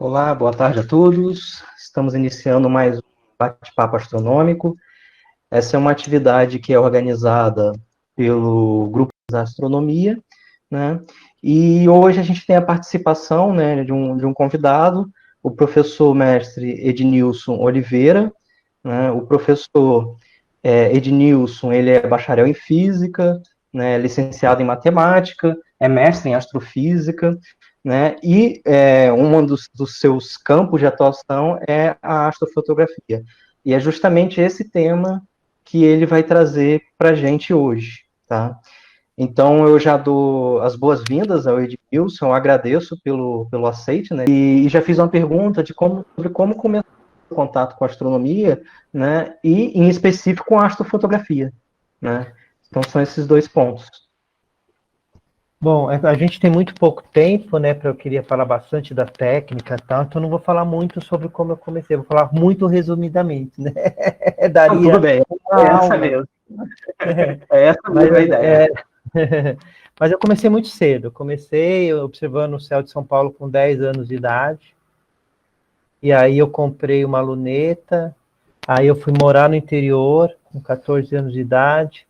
Olá, boa tarde a todos. Estamos iniciando mais um bate-papo astronômico. Essa é uma atividade que é organizada pelo Grupo da Astronomia, né? E hoje a gente tem a participação, né, de um convidado, o professor mestre Ednilson Oliveira, né? O professor Ednilson, ele é bacharel em física, né, licenciado em matemática, é mestre em astrofísica, né, e um dos seus campos de atuação é a astrofotografia. E é justamente esse tema que ele vai trazer para a gente hoje, tá? Então, eu já dou as boas-vindas ao Edmilson, agradeço pelo aceite, né? E já fiz uma pergunta sobre como começar o contato com a astronomia, né? E, em específico, com a astrofotografia, né? Então, são esses dois pontos. Bom, a gente tem muito pouco tempo, né, eu queria falar bastante da técnica e tal, então não vou falar muito sobre como eu comecei, vou falar muito resumidamente, né? Não, tudo Daria bem, uma essa aula. mesmo. É essa Mas, mesmo a ideia. mas eu comecei muito cedo, comecei observando o céu de São Paulo com 10 anos de idade, e aí eu comprei uma luneta, aí eu fui morar no interior com 14 anos de idade,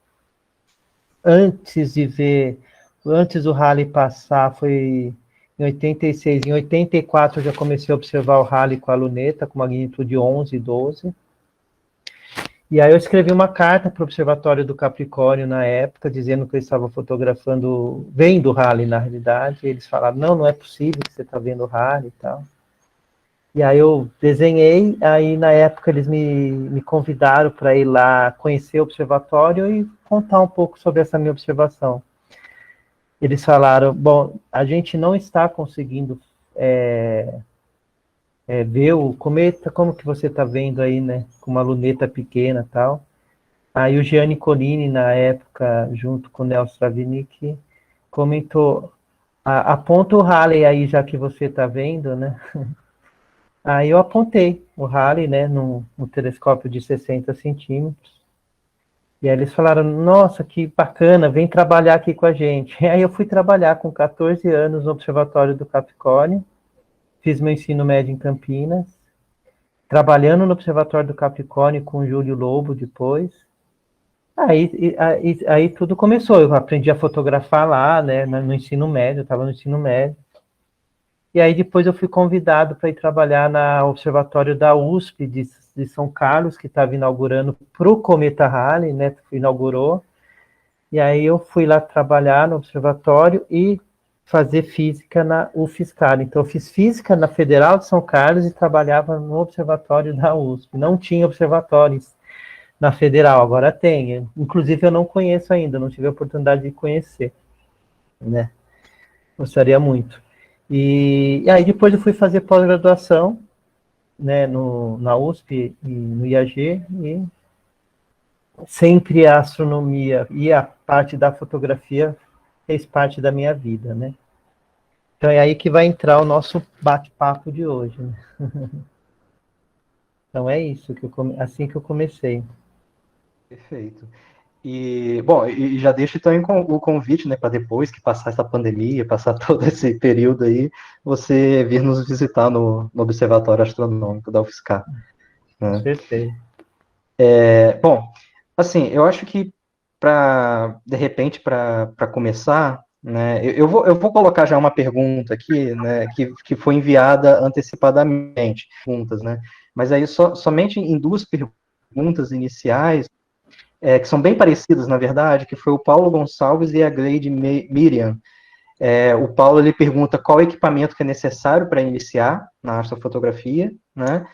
antes do Halley passar, foi em 86, em 84 eu já comecei a observar o Halley com a luneta, com magnitude 11 e 12. E aí eu escrevi uma carta para o Observatório do Capricórnio na época, dizendo que eu estava fotografando, vendo o Halley na realidade, e eles falaram, não é possível que você está vendo o Halley e tal. E aí eu desenhei, aí na época eles me convidaram para ir lá conhecer o observatório e contar um pouco sobre essa minha observação. Eles falaram, bom, a gente não está conseguindo ver o cometa, como que você está vendo aí, né, com uma luneta pequena e tal. Aí o Gianni Colini, na época, junto com o Nelson Stravinick, comentou, aponta o Halley aí, já que você está vendo, né. Aí eu apontei o Halley, né, num telescópio de 60 centímetros. E aí eles falaram, nossa, que bacana, vem trabalhar aqui com a gente. E aí eu fui trabalhar com 14 anos no Observatório do Capricórnio, fiz meu ensino médio em Campinas, trabalhando no Observatório do Capricórnio com o Júlio Lobo depois. Aí tudo começou, eu aprendi a fotografar lá, né, no ensino médio, eu estava no ensino médio. E aí depois eu fui convidado para ir trabalhar no Observatório da USP de São Carlos, que estava inaugurando para o Cometa Halley, né, inaugurou. E aí eu fui lá trabalhar no observatório e fazer física na UFSCar. Então eu fiz física na Federal de São Carlos e trabalhava no observatório da USP. Não tinha observatórios na Federal, agora tem. Inclusive eu não conheço ainda, não tive a oportunidade de conhecer, né? Gostaria muito. E aí depois eu fui fazer pós-graduação, né, na USP e no IAG, e sempre a astronomia e a parte da fotografia fez parte da minha vida, né? Então é aí que vai entrar o nosso bate-papo de hoje, né? Então é isso, assim que eu comecei. Perfeito. E, bom, e já deixo então o convite, né, para depois que passar essa pandemia, passar todo esse período aí, você vir nos visitar no Observatório Astronômico da UFSCar. Com Né? certeza. Bom, assim, eu acho que de repente, para começar, né, eu vou colocar já uma pergunta aqui, né, que foi enviada antecipadamente, perguntas, né, mas aí somente em duas perguntas iniciais, que são bem parecidas, na verdade, que foi o Paulo Gonçalves e a Gleide Miriam. O Paulo, ele pergunta qual equipamento que é necessário para iniciar na astrofotografia, né?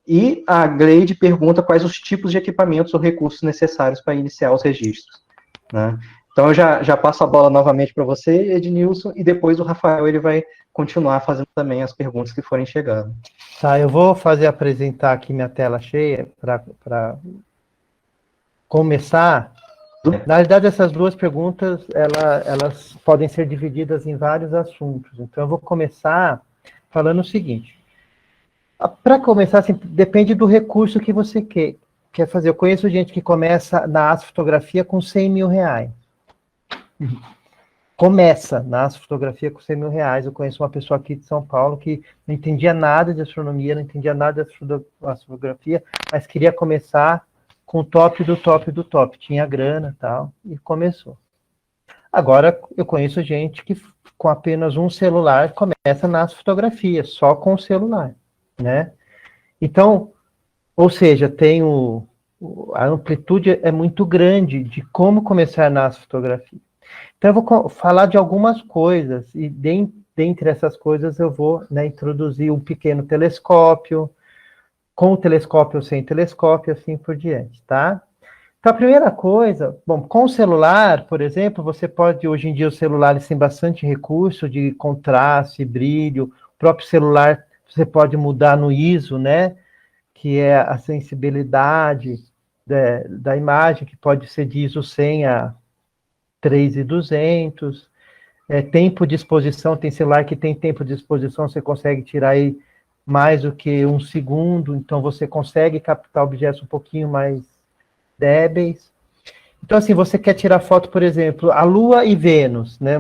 E a Gleide pergunta quais os tipos de equipamentos ou recursos necessários para iniciar os registros, né? Então, eu já passo a bola novamente para você, Ednilson, e depois o Rafael ele vai continuar fazendo também as perguntas que forem chegando. Tá, eu vou apresentar aqui minha tela cheia para começar. Na verdade, essas duas perguntas, elas podem ser divididas em vários assuntos. Então, eu vou começar falando o seguinte. Para começar, assim, depende do recurso que você quer fazer. Eu conheço gente que começa na astrofotografia com 100 mil reais. começa na astrofotografia com R$100.000. Eu conheço uma pessoa aqui de São Paulo que não entendia nada de astronomia, não entendia nada de astrofotografia, mas queria começar com o top do top do top. Tinha grana e tal, e começou. Agora, eu conheço gente que com apenas um celular começa na astrofotografia, só com o celular, né? Então, ou seja, a amplitude é muito grande de como começar na astrofotografia. Então, eu vou falar de algumas coisas, e dentre essas coisas eu vou, né, introduzir um pequeno telescópio, com telescópio ou sem telescópio, assim por diante, tá? Então, a primeira coisa, bom, com o celular, por exemplo, você pode, hoje em dia, os celulares têm bastante recurso de contraste, brilho, o próprio celular você pode mudar no ISO, né, que é a sensibilidade da imagem, que pode ser de ISO 100 a 3.200, tempo de exposição, tem celular que tem tempo de exposição, você consegue tirar aí mais do que 1 segundo, então você consegue captar objetos um pouquinho mais débeis. Então, assim, você quer tirar foto, por exemplo, a Lua e Vênus, né,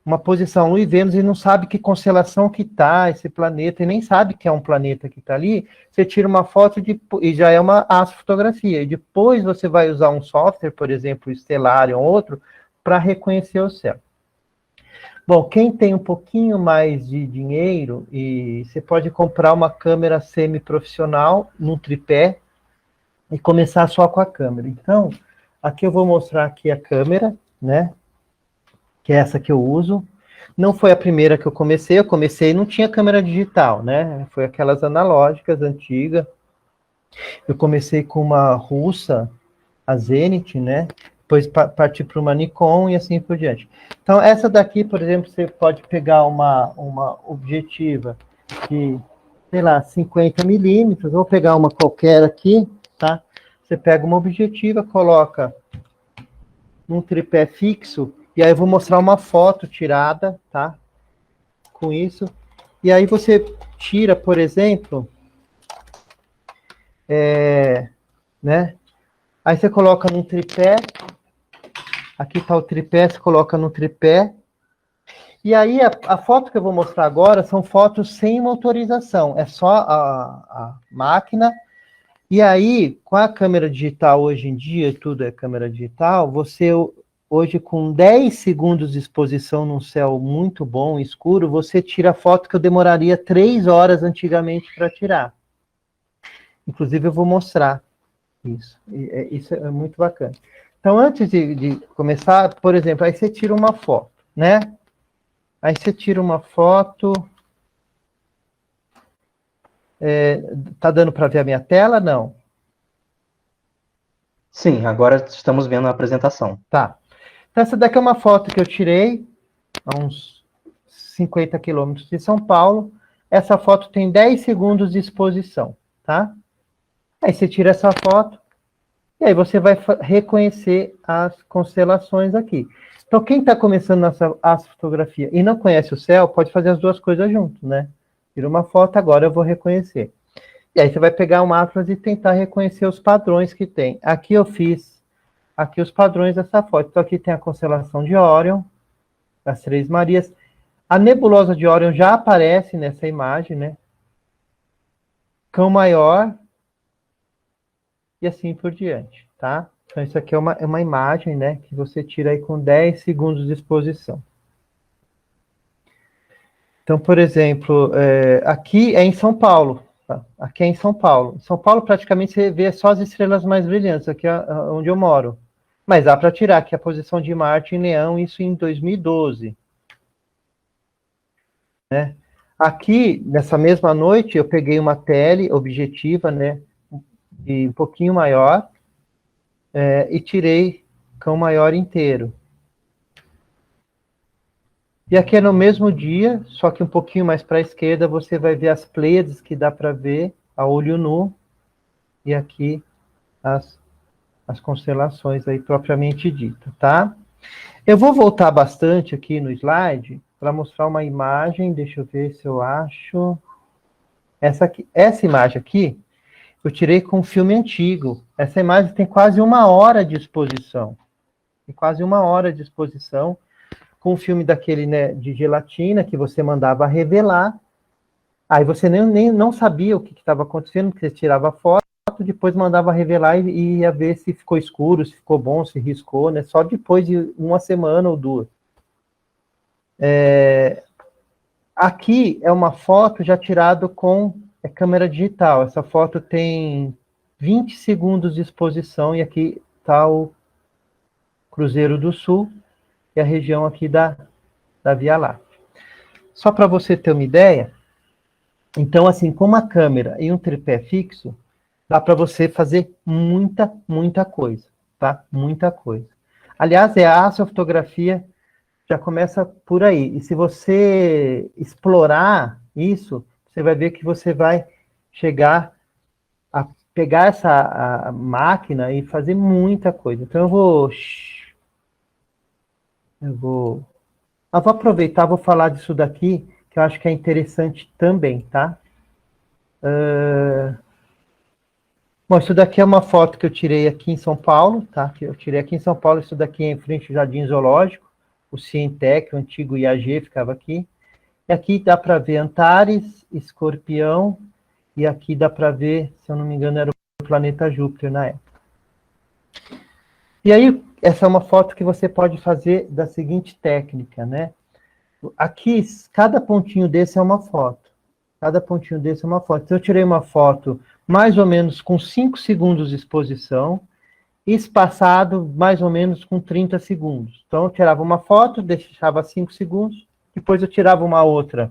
uma posição Lua e Vênus, e não sabe que constelação que está esse planeta, e nem sabe que é um planeta que está ali, você tira uma foto e já é uma astrofotografia, e depois você vai usar um software, por exemplo, Stellarium ou outro, para reconhecer o céu. Bom, quem tem um pouquinho mais de dinheiro, e você pode comprar uma câmera semi-profissional num tripé e começar só com a câmera. Então, aqui eu vou mostrar aqui a câmera, né? Que é essa que eu uso. Não foi a primeira que eu comecei e não tinha câmera digital, né? Foi aquelas analógicas, antigas. Eu comecei com uma russa, a Zenit, né? Depois parti para uma Nikon e assim por diante. Então, essa daqui, por exemplo, você pode pegar uma objetiva de, sei lá, 50 milímetros, vou pegar uma qualquer aqui, tá? Você pega uma objetiva, coloca num tripé fixo, e aí eu vou mostrar uma foto tirada, tá? Com isso. E aí você tira, por exemplo, né? Aí você coloca num tripé, aqui está o tripé, você coloca no tripé, e aí a foto que eu vou mostrar agora são fotos sem motorização, é só a máquina, e aí, com a câmera digital hoje em dia, tudo é câmera digital, você hoje com 10 segundos de exposição num céu muito bom, escuro, você tira a foto que eu demoraria 3 horas antigamente para tirar. Inclusive eu vou mostrar isso. Isso é muito bacana. Então, antes de começar, por exemplo, aí você tira uma foto, né? Aí você tira uma foto. Tá dando para ver a minha tela? Não. Sim, agora estamos vendo a apresentação. Tá. Então, essa daqui é uma foto que eu tirei a uns 50 quilômetros de São Paulo. Essa foto tem 10 segundos de exposição, tá? Aí você tira essa foto, e aí você vai reconhecer as constelações aqui. Então, quem está começando nessa astrofotografia e não conhece o céu, pode fazer as duas coisas junto, né? Tira uma foto, agora eu vou reconhecer. E aí você vai pegar um atlas e tentar reconhecer os padrões que tem. Aqui eu fiz aqui os padrões dessa foto. Então, aqui tem a constelação de Órion, as Três Marias. A nebulosa de Órion já aparece nessa imagem, né? Cão Maior, e assim por diante, tá? Então, isso aqui é uma imagem, né, que você tira aí com 10 segundos de exposição. Então, por exemplo, aqui é em São Paulo, tá? Aqui é em São Paulo. Em São Paulo, praticamente, você vê só as estrelas mais brilhantes, aqui é onde eu moro. Mas dá para tirar aqui a posição de Marte em Leão, isso em 2012. Né? Aqui, nessa mesma noite, eu peguei uma tele objetiva, né, um pouquinho maior, e tirei Cão Maior inteiro. E aqui é no mesmo dia, só que um pouquinho mais para a esquerda, você vai ver as Pleiades, que dá para ver a olho nu, e aqui as constelações aí propriamente dita, tá? Eu vou voltar bastante aqui no slide para mostrar uma imagem, deixa eu ver se eu acho. Essa imagem aqui, eu tirei com um filme antigo. Essa imagem tem quase 1 hora de exposição. Tem quase 1 hora de exposição. com um filme daquele, né, de gelatina, que você mandava revelar, aí você nem não sabia o que estava acontecendo, porque você tirava foto, depois mandava revelar e ia ver se ficou escuro, se ficou bom, se riscou, né, só depois de uma semana ou duas. Aqui é uma foto já tirada com câmera digital. Essa foto tem 20 segundos de exposição e aqui está o Cruzeiro do Sul e a região aqui da Via Láctea. Só para você ter uma ideia, então assim, com uma câmera e um tripé fixo, dá para você fazer muita coisa, tá? Muita coisa. Aliás, a astrofotografia já começa por aí. E se você explorar isso, você vai ver que você vai chegar a pegar essa máquina e fazer muita coisa. Então eu vou aproveitar, vou falar disso daqui, que eu acho que é interessante também, tá? Bom, isso daqui é uma foto que eu tirei aqui em São Paulo, tá? Que eu tirei aqui em São Paulo, isso daqui é em frente ao Jardim Zoológico. O Cientec, o antigo IAG, ficava aqui. E aqui dá para ver Antares, Escorpião, e aqui dá para ver, se eu não me engano, era o planeta Júpiter na época. E aí, essa é uma foto que você pode fazer da seguinte técnica, né? Aqui, cada pontinho desse é uma foto. Cada pontinho desse é uma foto. Então, eu tirei uma foto mais ou menos com 5 segundos de exposição, espaçado mais ou menos com 30 segundos. Então, eu tirava uma foto, deixava 5 segundos, depois eu tirava uma outra,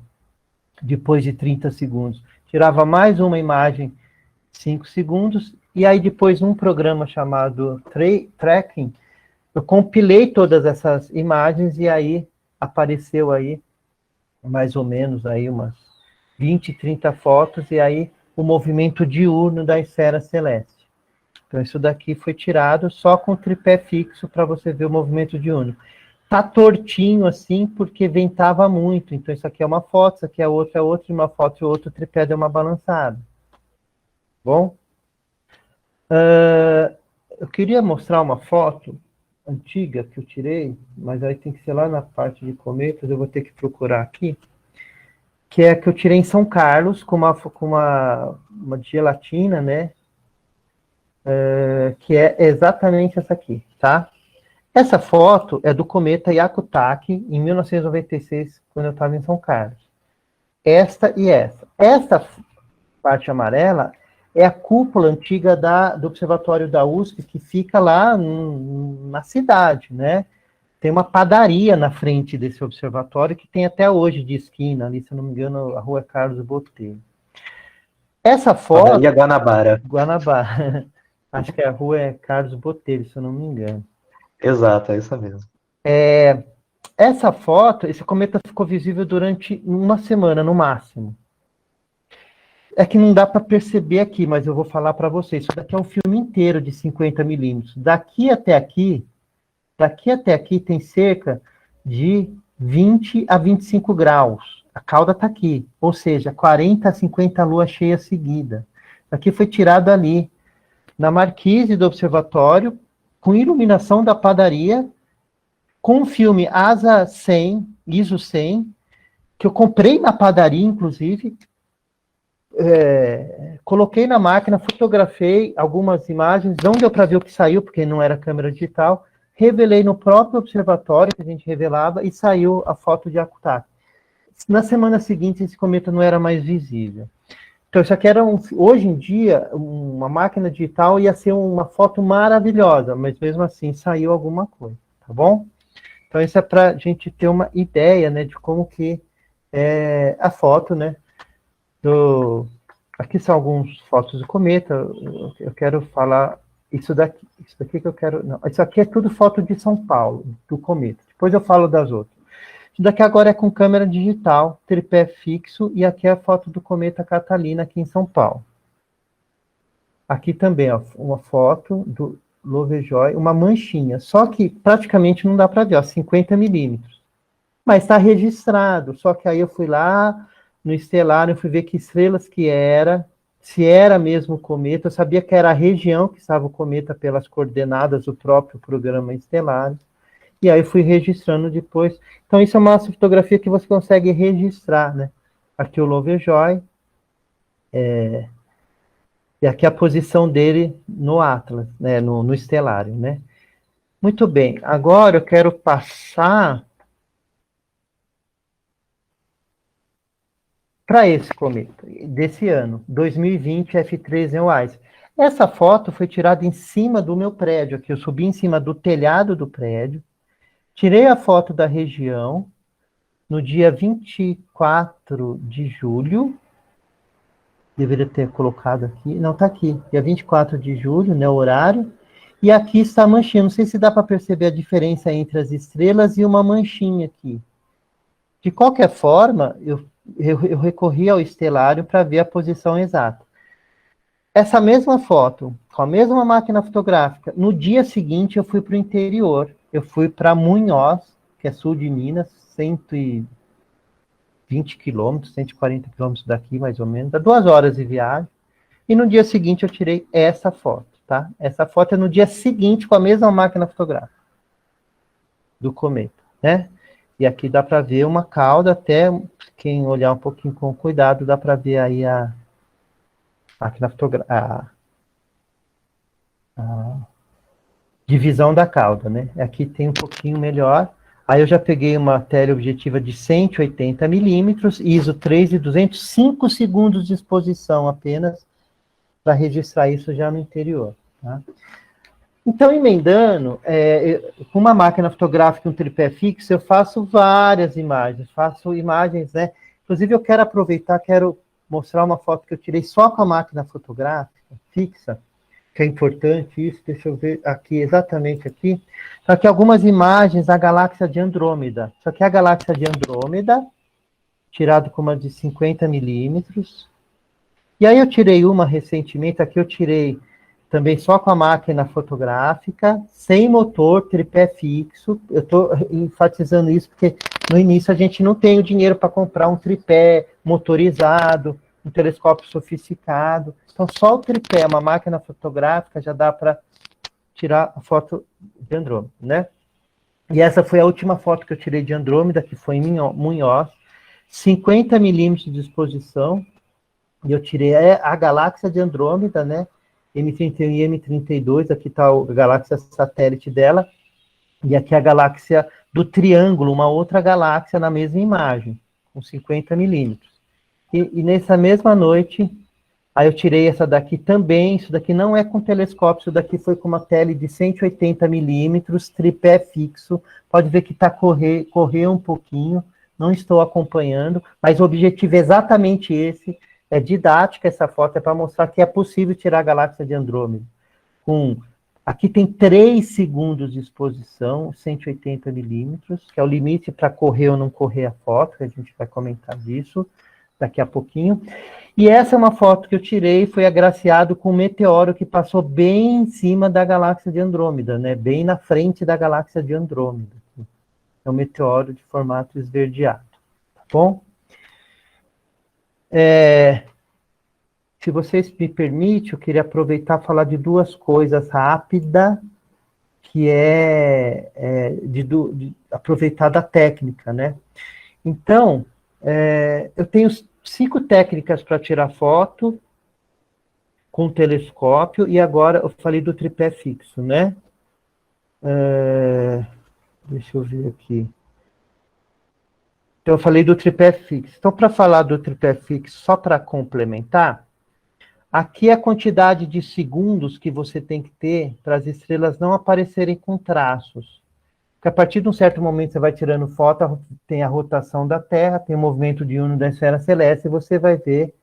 depois de 30 segundos. Tirava mais uma imagem, 5 segundos, e aí depois um programa chamado Tracking, eu compilei todas essas imagens e aí apareceu aí mais ou menos aí umas 20, 30 fotos, e aí o movimento diurno da esfera celeste. Então, isso daqui foi tirado só com o tripé fixo para você ver o movimento diurno. Tá tortinho assim, porque ventava muito. Então, isso aqui é uma foto, isso aqui é outra, e uma foto e outra, o tripé deu uma balançada. Bom? Eu queria mostrar uma foto antiga que eu tirei, mas aí tem que ser lá na parte de cometas, eu vou ter que procurar aqui, que é a que eu tirei em São Carlos, com uma gelatina, né? Que é exatamente essa aqui, tá? Essa foto é do cometa Hyakutake, em 1996, quando eu estava em São Carlos. Esta e essa. Essa parte amarela é a cúpula antiga do observatório da USP, que fica lá na cidade, né? Tem uma padaria na frente desse observatório, que tem até hoje de esquina, ali, se eu não me engano, a rua Carlos Botelho. Essa foto... Padaria Guanabara. Guanabara. Acho que a rua é Carlos Botelho, se eu não me engano. Exato, é isso mesmo. Essa foto, esse cometa ficou visível durante uma semana, no máximo. É que não dá para perceber aqui, mas eu vou falar para vocês. Isso daqui é um filme inteiro de 50 milímetros. Daqui até aqui tem cerca de 20 a 25 graus. A cauda está aqui. Ou seja, 40 a 50 luas cheias seguidas. Aqui foi tirado ali, na marquise do observatório, com iluminação da padaria, com o filme ASA 100, ISO 100, que eu comprei na padaria, inclusive, coloquei na máquina, fotografei algumas imagens, não deu para ver o que saiu, porque não era câmera digital, revelei no próprio observatório, que a gente revelava, e saiu a foto de Hyakutake. Na semana seguinte, esse cometa não era mais visível. Então, isso aqui era, hoje em dia, uma máquina digital ia ser uma foto maravilhosa, mas mesmo assim saiu alguma coisa, tá bom? Então, isso é para a gente ter uma ideia, né, de como que é a foto, né, aqui são algumas fotos do cometa, eu quero falar isso daqui que eu quero, não, isso aqui é tudo foto de São Paulo, do cometa, depois eu falo das outras. Isso daqui agora é com câmera digital, tripé fixo, e aqui é a foto do cometa Catalina, aqui em São Paulo. Aqui também, ó, uma foto do Lovejoy, uma manchinha, só que praticamente não dá para ver, ó, 50 milímetros. Mas está registrado, só que aí eu fui lá no Estelar, eu fui ver que estrelas que era, se era mesmo o cometa, eu sabia que era a região que estava o cometa pelas coordenadas do próprio programa Estelar. E aí eu fui registrando depois. Então, isso é uma fotografia que você consegue registrar, né? Aqui o Lovejoy, e aqui a posição dele no Atlas, né? No estelário, né? Muito bem, agora eu quero passar para esse cometa, desse ano, 2020 F3 Wise. Essa foto foi tirada em cima do meu prédio, aqui eu subi em cima do telhado do prédio, tirei a foto da região, no dia 24 de julho, deveria ter colocado aqui, não, está aqui, dia 24 de julho, né, o horário, e aqui está a manchinha, não sei se dá para perceber a diferença entre as estrelas e uma manchinha aqui. De qualquer forma, eu recorri ao estelário para ver a posição exata. Essa mesma foto, com a mesma máquina fotográfica, no dia seguinte eu fui para o interior, eu fui para Munhoz, que é sul de Minas, 120 quilômetros, 140 quilômetros daqui, mais ou menos, dá 2 horas de viagem, e no dia seguinte eu tirei essa foto, tá? Essa foto é no dia seguinte com a mesma máquina fotográfica do cometa, né? E aqui dá para ver uma cauda, até quem olhar um pouquinho com cuidado, dá para ver aí a máquina fotográfica, a divisão da cauda, né? Aqui tem um pouquinho melhor. Aí eu já peguei uma teleobjetiva de 180 milímetros, ISO 3200, 5 segundos de exposição apenas, para registrar isso já no interior, tá? Então, emendando, com uma máquina fotográfica e um tripé fixo, eu faço várias imagens, faço imagens, né? Inclusive, eu quero aproveitar, quero mostrar uma foto que eu tirei só com a máquina fotográfica fixa, que é importante isso, deixa eu ver aqui, exatamente aqui. Só que algumas imagens da galáxia de Andrômeda. Isso aqui é a galáxia de Andrômeda, tirado com uma de 50 milímetros. E aí eu tirei uma recentemente, aqui eu tirei também só com a máquina fotográfica, sem motor, tripé fixo. Eu estou enfatizando isso porque no início a gente não tem o dinheiro para comprar um tripé motorizado, um telescópio sofisticado. Então, só o tripé, uma máquina fotográfica, já dá para tirar a foto de Andrômeda, né? E essa foi a última foto que eu tirei de Andrômeda, que foi em Munhoz, 50 milímetros de exposição, e eu tirei a galáxia de Andrômeda, né? M31 e M32, aqui está a galáxia satélite dela, e aqui a galáxia do Triângulo, uma outra galáxia na mesma imagem, com 50 milímetros. E nessa mesma noite, aí eu tirei essa daqui também, isso daqui não é com telescópio, isso daqui foi com uma tele de 180 milímetros, tripé fixo, pode ver que está correu um pouquinho, não estou acompanhando, mas o objetivo é exatamente esse, é didática essa foto, é para mostrar que é possível tirar a galáxia de Andrômeda. Aqui tem 3 segundos de exposição, 180 milímetros, que é o limite para correr ou não correr a foto, que a gente vai comentar disso daqui a pouquinho. E essa é uma foto que eu tirei, foi agraciado com um meteoro que passou bem em cima da galáxia de Andrômeda, né? Bem na frente da galáxia de Andrômeda. É um meteoro de formato esverdeado, tá bom? Se vocês me permitem, eu queria aproveitar e falar de 2 coisas rápidas, que de aproveitar da técnica, né? Então, eu tenho 5 técnicas para tirar foto com telescópio, e agora eu falei do tripé fixo, né? Deixa eu ver aqui. Então, eu falei do tripé fixo. Então, para falar do tripé fixo, só para complementar, aqui é a quantidade de segundos que você tem que ter para as estrelas não aparecerem com traços. Porque a partir de um certo momento você vai tirando foto, tem a rotação da Terra, tem o movimento diurno da esfera celeste, e você vai ver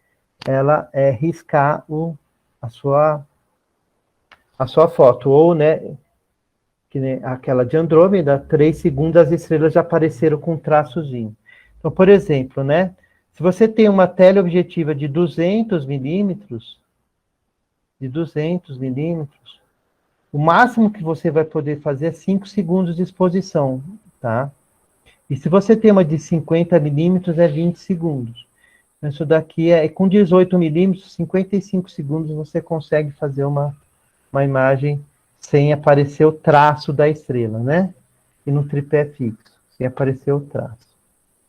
ela riscar a sua foto. Ou, né, que nem aquela de Andrômeda, 3 segundos as estrelas já apareceram com um traçozinho. Então, por exemplo, né, se você tem uma teleobjetiva de 200 milímetros, o máximo que você vai poder fazer é 5 segundos de exposição, tá? E se você tem uma de 50 milímetros, é 20 segundos. Isso daqui com 18 milímetros, 55 segundos você consegue fazer uma imagem sem aparecer o traço da estrela, né? e no tripé fixo, sem aparecer o traço,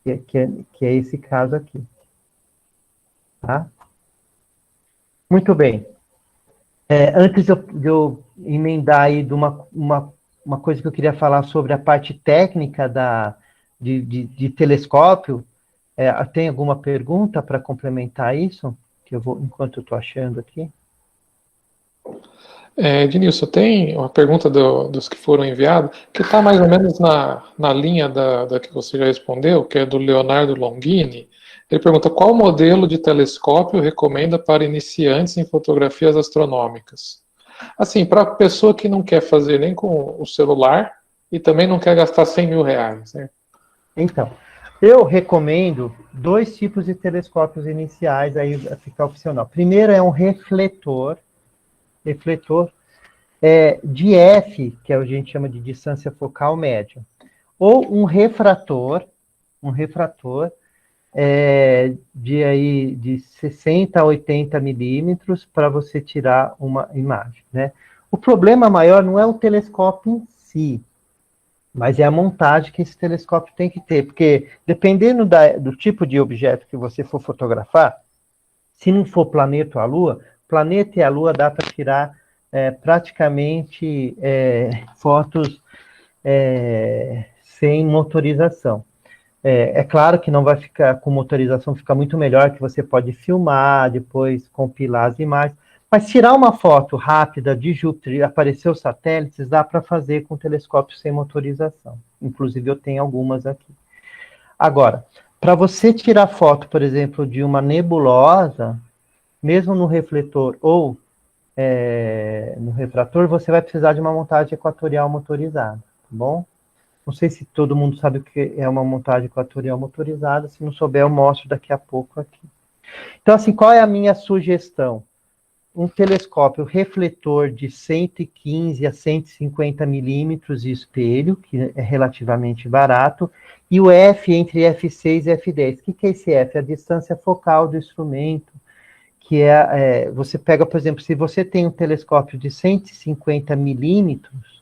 que é esse caso aqui. Tá? Muito bem. Antes de eu emendar aí de uma coisa que eu queria falar sobre a parte técnica de telescópio, tem alguma pergunta para complementar isso? Que eu vou, enquanto eu estou achando aqui. Ednilson, tem uma pergunta dos que foram enviados, que está mais ou menos na linha da que você já respondeu, que é do Leonardo Longini. Ele pergunta: qual modelo de telescópio recomenda para iniciantes em fotografias astronômicas? Assim, para a pessoa que não quer fazer nem com o celular e também não quer gastar 100 mil reais. Né? Então, eu recomendo 2 tipos de telescópios iniciais, aí fica opcional. Primeiro é um refletor de F, que a gente chama de distância focal média, ou um refrator de 60 a 80 milímetros para você tirar uma imagem, né? O problema maior não é o telescópio em si, mas é a montagem que esse telescópio tem que ter, porque dependendo do tipo de objeto que você for fotografar, se não for planeta ou a Lua, planeta e a Lua dá para tirar praticamente fotos sem motorização. É claro que não vai ficar com motorização, fica muito melhor, que você pode filmar, depois compilar as imagens, mas tirar uma foto rápida de Júpiter e aparecer os satélites, dá para fazer com telescópio sem motorização. Inclusive eu tenho algumas aqui. Agora, para você tirar foto, por exemplo, de uma nebulosa, mesmo no refletor ou no refrator, você vai precisar de uma montagem equatorial motorizada, tá bom? Não sei se todo mundo sabe o que é uma montagem equatorial motorizada. Se não souber, eu mostro daqui a pouco aqui. Então, assim, qual é a minha sugestão? Um telescópio refletor de 115 a 150 milímetros de espelho, que é relativamente barato, e o F entre F6 e F10. O que é esse F? A distância focal do instrumento, que você pega, por exemplo, se você tem um telescópio de 150 milímetros,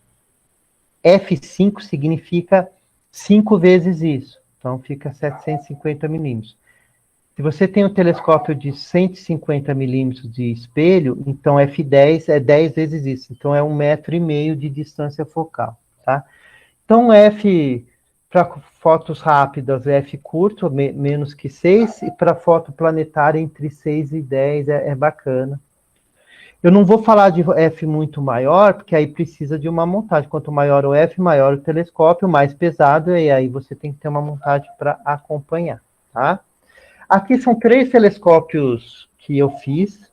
F5 significa 5 vezes isso. Então, fica 750 milímetros. Se você tem um telescópio de 150 milímetros de espelho, então F10 é 10 vezes isso. Então, é 1,5 metro de distância focal. Tá? Então, F, para fotos rápidas, F curto, menos que 6, e para foto planetária, entre 6 e 10, é bacana. Eu não vou falar de F muito maior, porque aí precisa de uma montagem. Quanto maior o F, maior o telescópio, mais pesado, e aí você tem que ter uma montagem para acompanhar, tá? Aqui são 3 telescópios que eu fiz.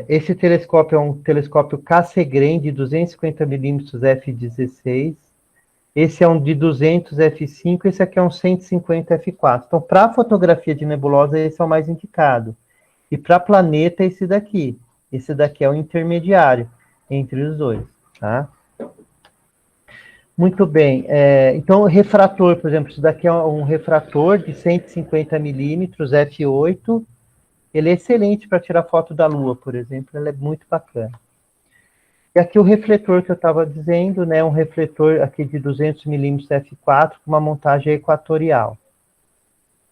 Esse telescópio é um telescópio Cassegrain de 250 milímetros f16. Esse é um de 200 f5, esse aqui é um 150 f4. Então, para fotografia de nebulosa, esse é o mais indicado. E para planeta, esse daqui. Esse daqui é o intermediário entre os dois, tá? Muito bem. Então, refrator, por exemplo, isso daqui é um refrator de 150 milímetros, f8. Ele é excelente para tirar foto da Lua, por exemplo. Ele é muito bacana. E aqui o refletor que eu estava dizendo, né? Um refletor aqui de 200 milímetros f4, com uma montagem equatorial.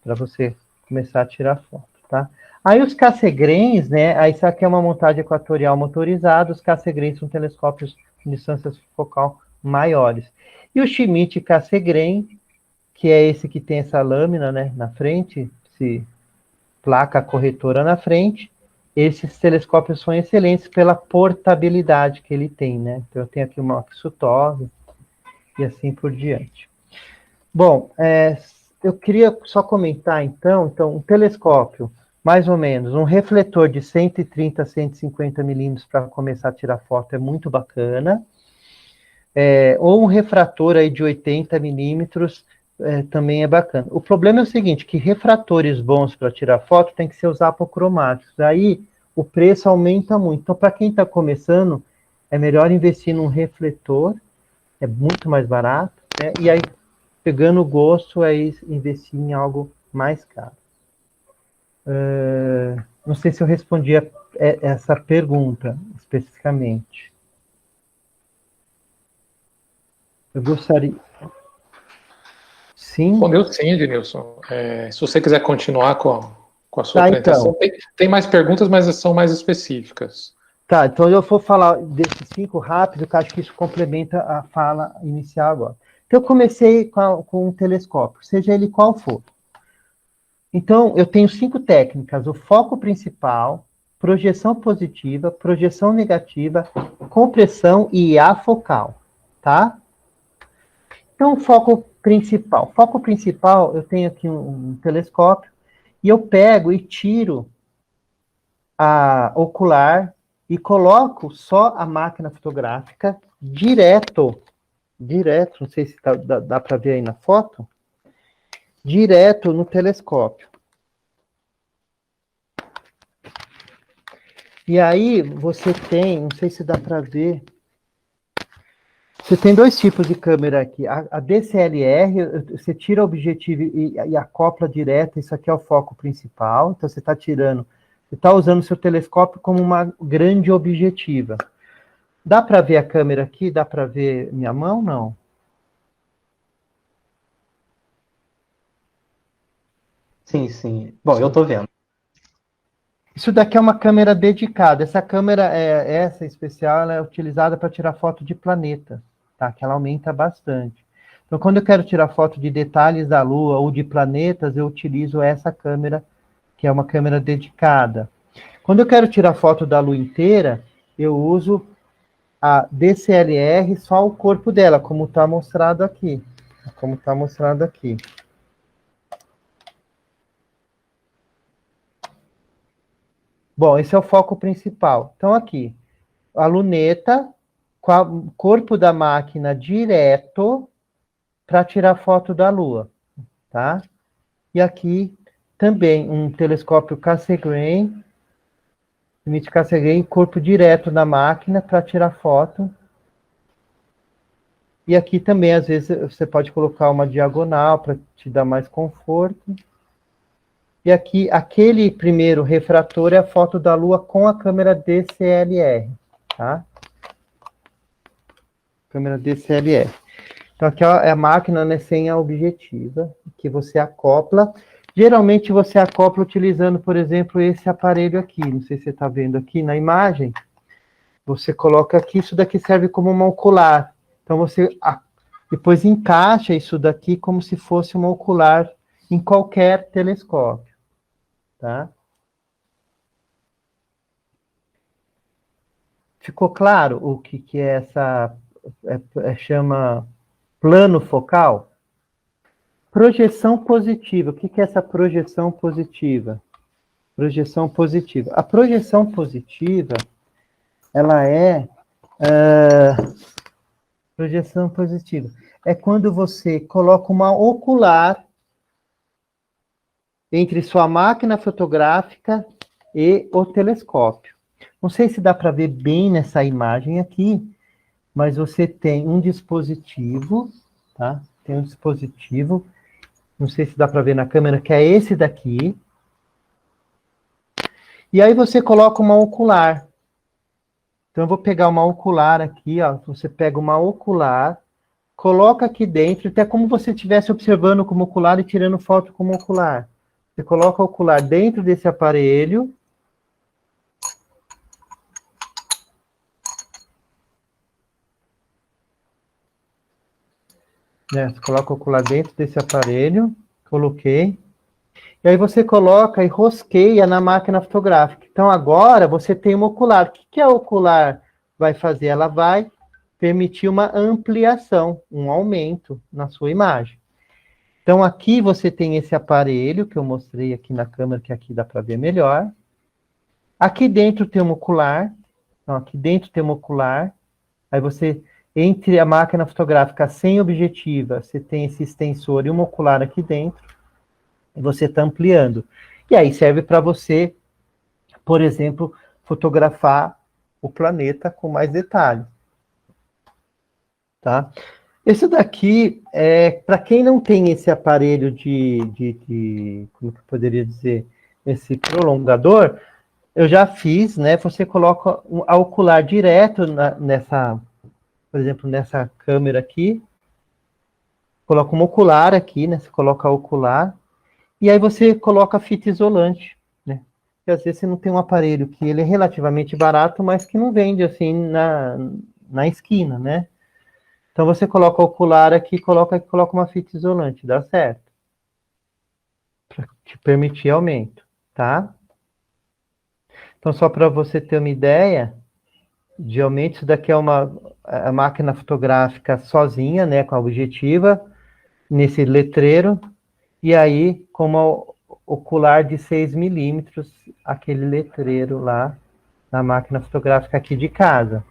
Para você começar a tirar foto, tá? Aí os Cassegrains, né? Aí isso aqui é uma montagem equatorial motorizada. Os Cassegrains são telescópios de distância focal maiores. E o Schmidt Cassegrain, que é esse que tem essa lâmina, né? Na frente, placa corretora na frente. Esses telescópios são excelentes pela portabilidade que ele tem, né? Então eu tenho aqui uma Maxutov e assim por diante. Bom, eu queria só comentar então um telescópio, mais ou menos, um refletor de 130 a 150 milímetros para começar a tirar foto é muito bacana. Ou um refrator aí de 80 milímetros também é bacana. O problema é o seguinte, que refratores bons para tirar foto tem que ser os apocromáticos. Aí o preço aumenta muito. Então, para quem está começando, é melhor investir num refletor, é muito mais barato, né? E aí, pegando o gosto, aí investir em algo mais caro. Não sei se eu respondi essa pergunta especificamente. Eu gostaria... Sim? Respondeu sim, Ednilson. Se você quiser continuar com a sua apresentação, então. tem mais perguntas, mas são mais específicas. Tá, então eu vou falar desses 5 rápido, que eu acho que isso complementa a fala inicial agora. Então, eu comecei com um telescópio, seja ele qual for. Então, eu tenho 5 técnicas: o foco principal, projeção positiva, projeção negativa, compressão e afocal, tá? Então, o foco principal. Foco principal, eu tenho aqui um telescópio, e eu pego e tiro a ocular e coloco só a máquina fotográfica direto, não sei se dá para ver aí na foto, direto no telescópio. E aí você tem, não sei se dá para ver, você tem 2 tipos de câmera aqui. A DCLR, você tira o objetivo e acopla direto, isso aqui é o foco principal, então você está usando o seu telescópio como uma grande objetiva. Dá para ver a câmera aqui? Dá para ver minha mão? Não. Sim, sim. Bom, eu estou vendo. Isso daqui é uma câmera dedicada. Essa câmera, essa especial, ela é utilizada para tirar foto de planeta, tá? Que ela aumenta bastante. Então, quando eu quero tirar foto de detalhes da Lua ou de planetas, eu utilizo essa câmera, que é uma câmera dedicada. Quando eu quero tirar foto da Lua inteira, eu uso a DCLR, só o corpo dela, como está mostrado aqui. Bom, esse é o foco principal. Então, aqui, a luneta, com o corpo da máquina direto para tirar foto da Lua, tá? E aqui também um telescópio Cassegrain, limite Cassegrain, corpo direto na máquina para tirar foto. E aqui também, às vezes, você pode colocar uma diagonal para te dar mais conforto. E aqui, aquele primeiro refrator é a foto da Lua com a câmera DCLR, tá? Câmera DCLR. Então, aqui é a máquina, né, sem a objetiva, que você acopla. Geralmente, você acopla utilizando, por exemplo, esse aparelho aqui. Não sei se você está vendo aqui na imagem. Você coloca aqui, isso daqui serve como uma ocular. Então, você depois encaixa isso daqui como se fosse uma ocular em qualquer telescópio, tá? Ficou claro o que é essa... chama plano focal? Projeção positiva. O que é essa projeção positiva? Projeção positiva. A projeção positiva, ela é... projeção positiva. É quando você coloca uma ocular entre sua máquina fotográfica e o telescópio. Não sei se dá para ver bem nessa imagem aqui, mas você tem um dispositivo, tá? Tem um dispositivo, não sei se dá para ver na câmera, que é esse daqui. E aí você coloca uma ocular. Então eu vou pegar uma ocular aqui, ó. Você pega uma ocular, coloca aqui dentro, até como você estivesse observando como ocular e tirando foto como ocular. Você coloca o ocular dentro desse aparelho. Né? Você coloca o ocular dentro desse aparelho. Coloquei. E aí você coloca e rosqueia na máquina fotográfica. Então agora você tem uma ocular. O que a ocular vai fazer? Ela vai permitir uma ampliação, um aumento na sua imagem. Então aqui você tem esse aparelho que eu mostrei aqui na câmera, que aqui dá para ver melhor. Aqui dentro tem um ocular. Então, aqui dentro tem um ocular. Aí você, entre a máquina fotográfica sem objetiva, você tem esse extensor e um ocular aqui dentro. E você está ampliando. E aí serve para você, por exemplo, fotografar o planeta com mais detalhes. Tá? Esse daqui, para quem não tem esse aparelho como que eu poderia dizer, esse prolongador, eu já fiz, né? Você coloca a ocular direto nessa, por exemplo, nessa câmera aqui, coloca um ocular aqui, né? Você coloca ocular, e aí você coloca fita isolante, né? Porque às vezes você não tem um aparelho que ele é relativamente barato, mas que não vende assim na esquina, né? Então você coloca o ocular aqui, coloca uma fita isolante, dá certo. Para te permitir aumento, tá? Então só para você ter uma ideia de aumento, isso daqui é a máquina fotográfica sozinha, né, com a objetiva, nesse letreiro, e aí com uma ocular de 6 milímetros, aquele letreiro lá na máquina fotográfica aqui de casa.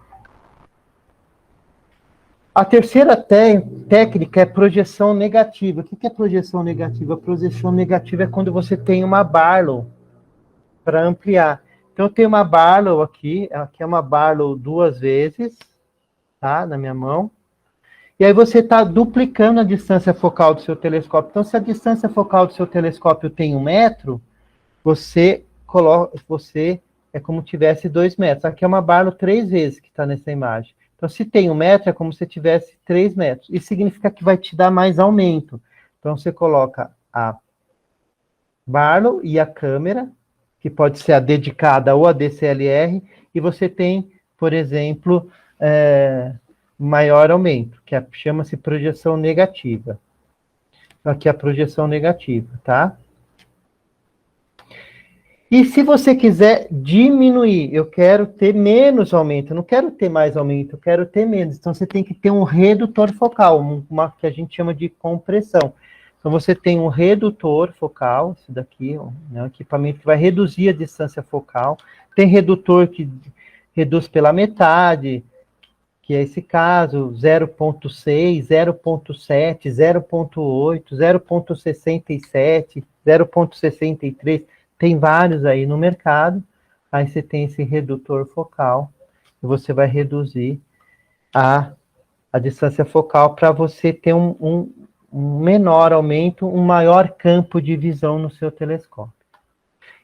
A terceira técnica é projeção negativa. O que é projeção negativa? A projeção negativa é quando você tem uma Barlow para ampliar. Então, eu tenho uma Barlow aqui é uma Barlow 2 vezes, tá? Na minha mão. E aí você está duplicando a distância focal do seu telescópio. Então, se a distância focal do seu telescópio tem 1 metro, você é como se tivesse 2 metros. Aqui é uma Barlow 3 vezes que está nessa imagem. Então, se tem 1 metro, é como se tivesse 3 metros. Isso significa que vai te dar mais aumento. Então, você coloca a Barlow e a câmera, que pode ser a dedicada ou a DSLR, e você tem, por exemplo, maior aumento, que chama-se projeção negativa. Aqui é a projeção negativa, tá? E se você quiser diminuir, eu quero ter menos aumento, eu não quero ter mais aumento, eu quero ter menos. Então, você tem que ter um redutor focal, uma que a gente chama de compressão. Então, você tem um redutor focal, isso daqui, né, um equipamento que vai reduzir a distância focal. Tem redutor que reduz pela metade, que é esse caso, 0.6, 0.7, 0.8, 0.67, 0.63, tem vários aí no mercado. Aí você tem esse redutor focal, e você vai reduzir a distância focal para você ter um menor aumento, um maior campo de visão no seu telescópio.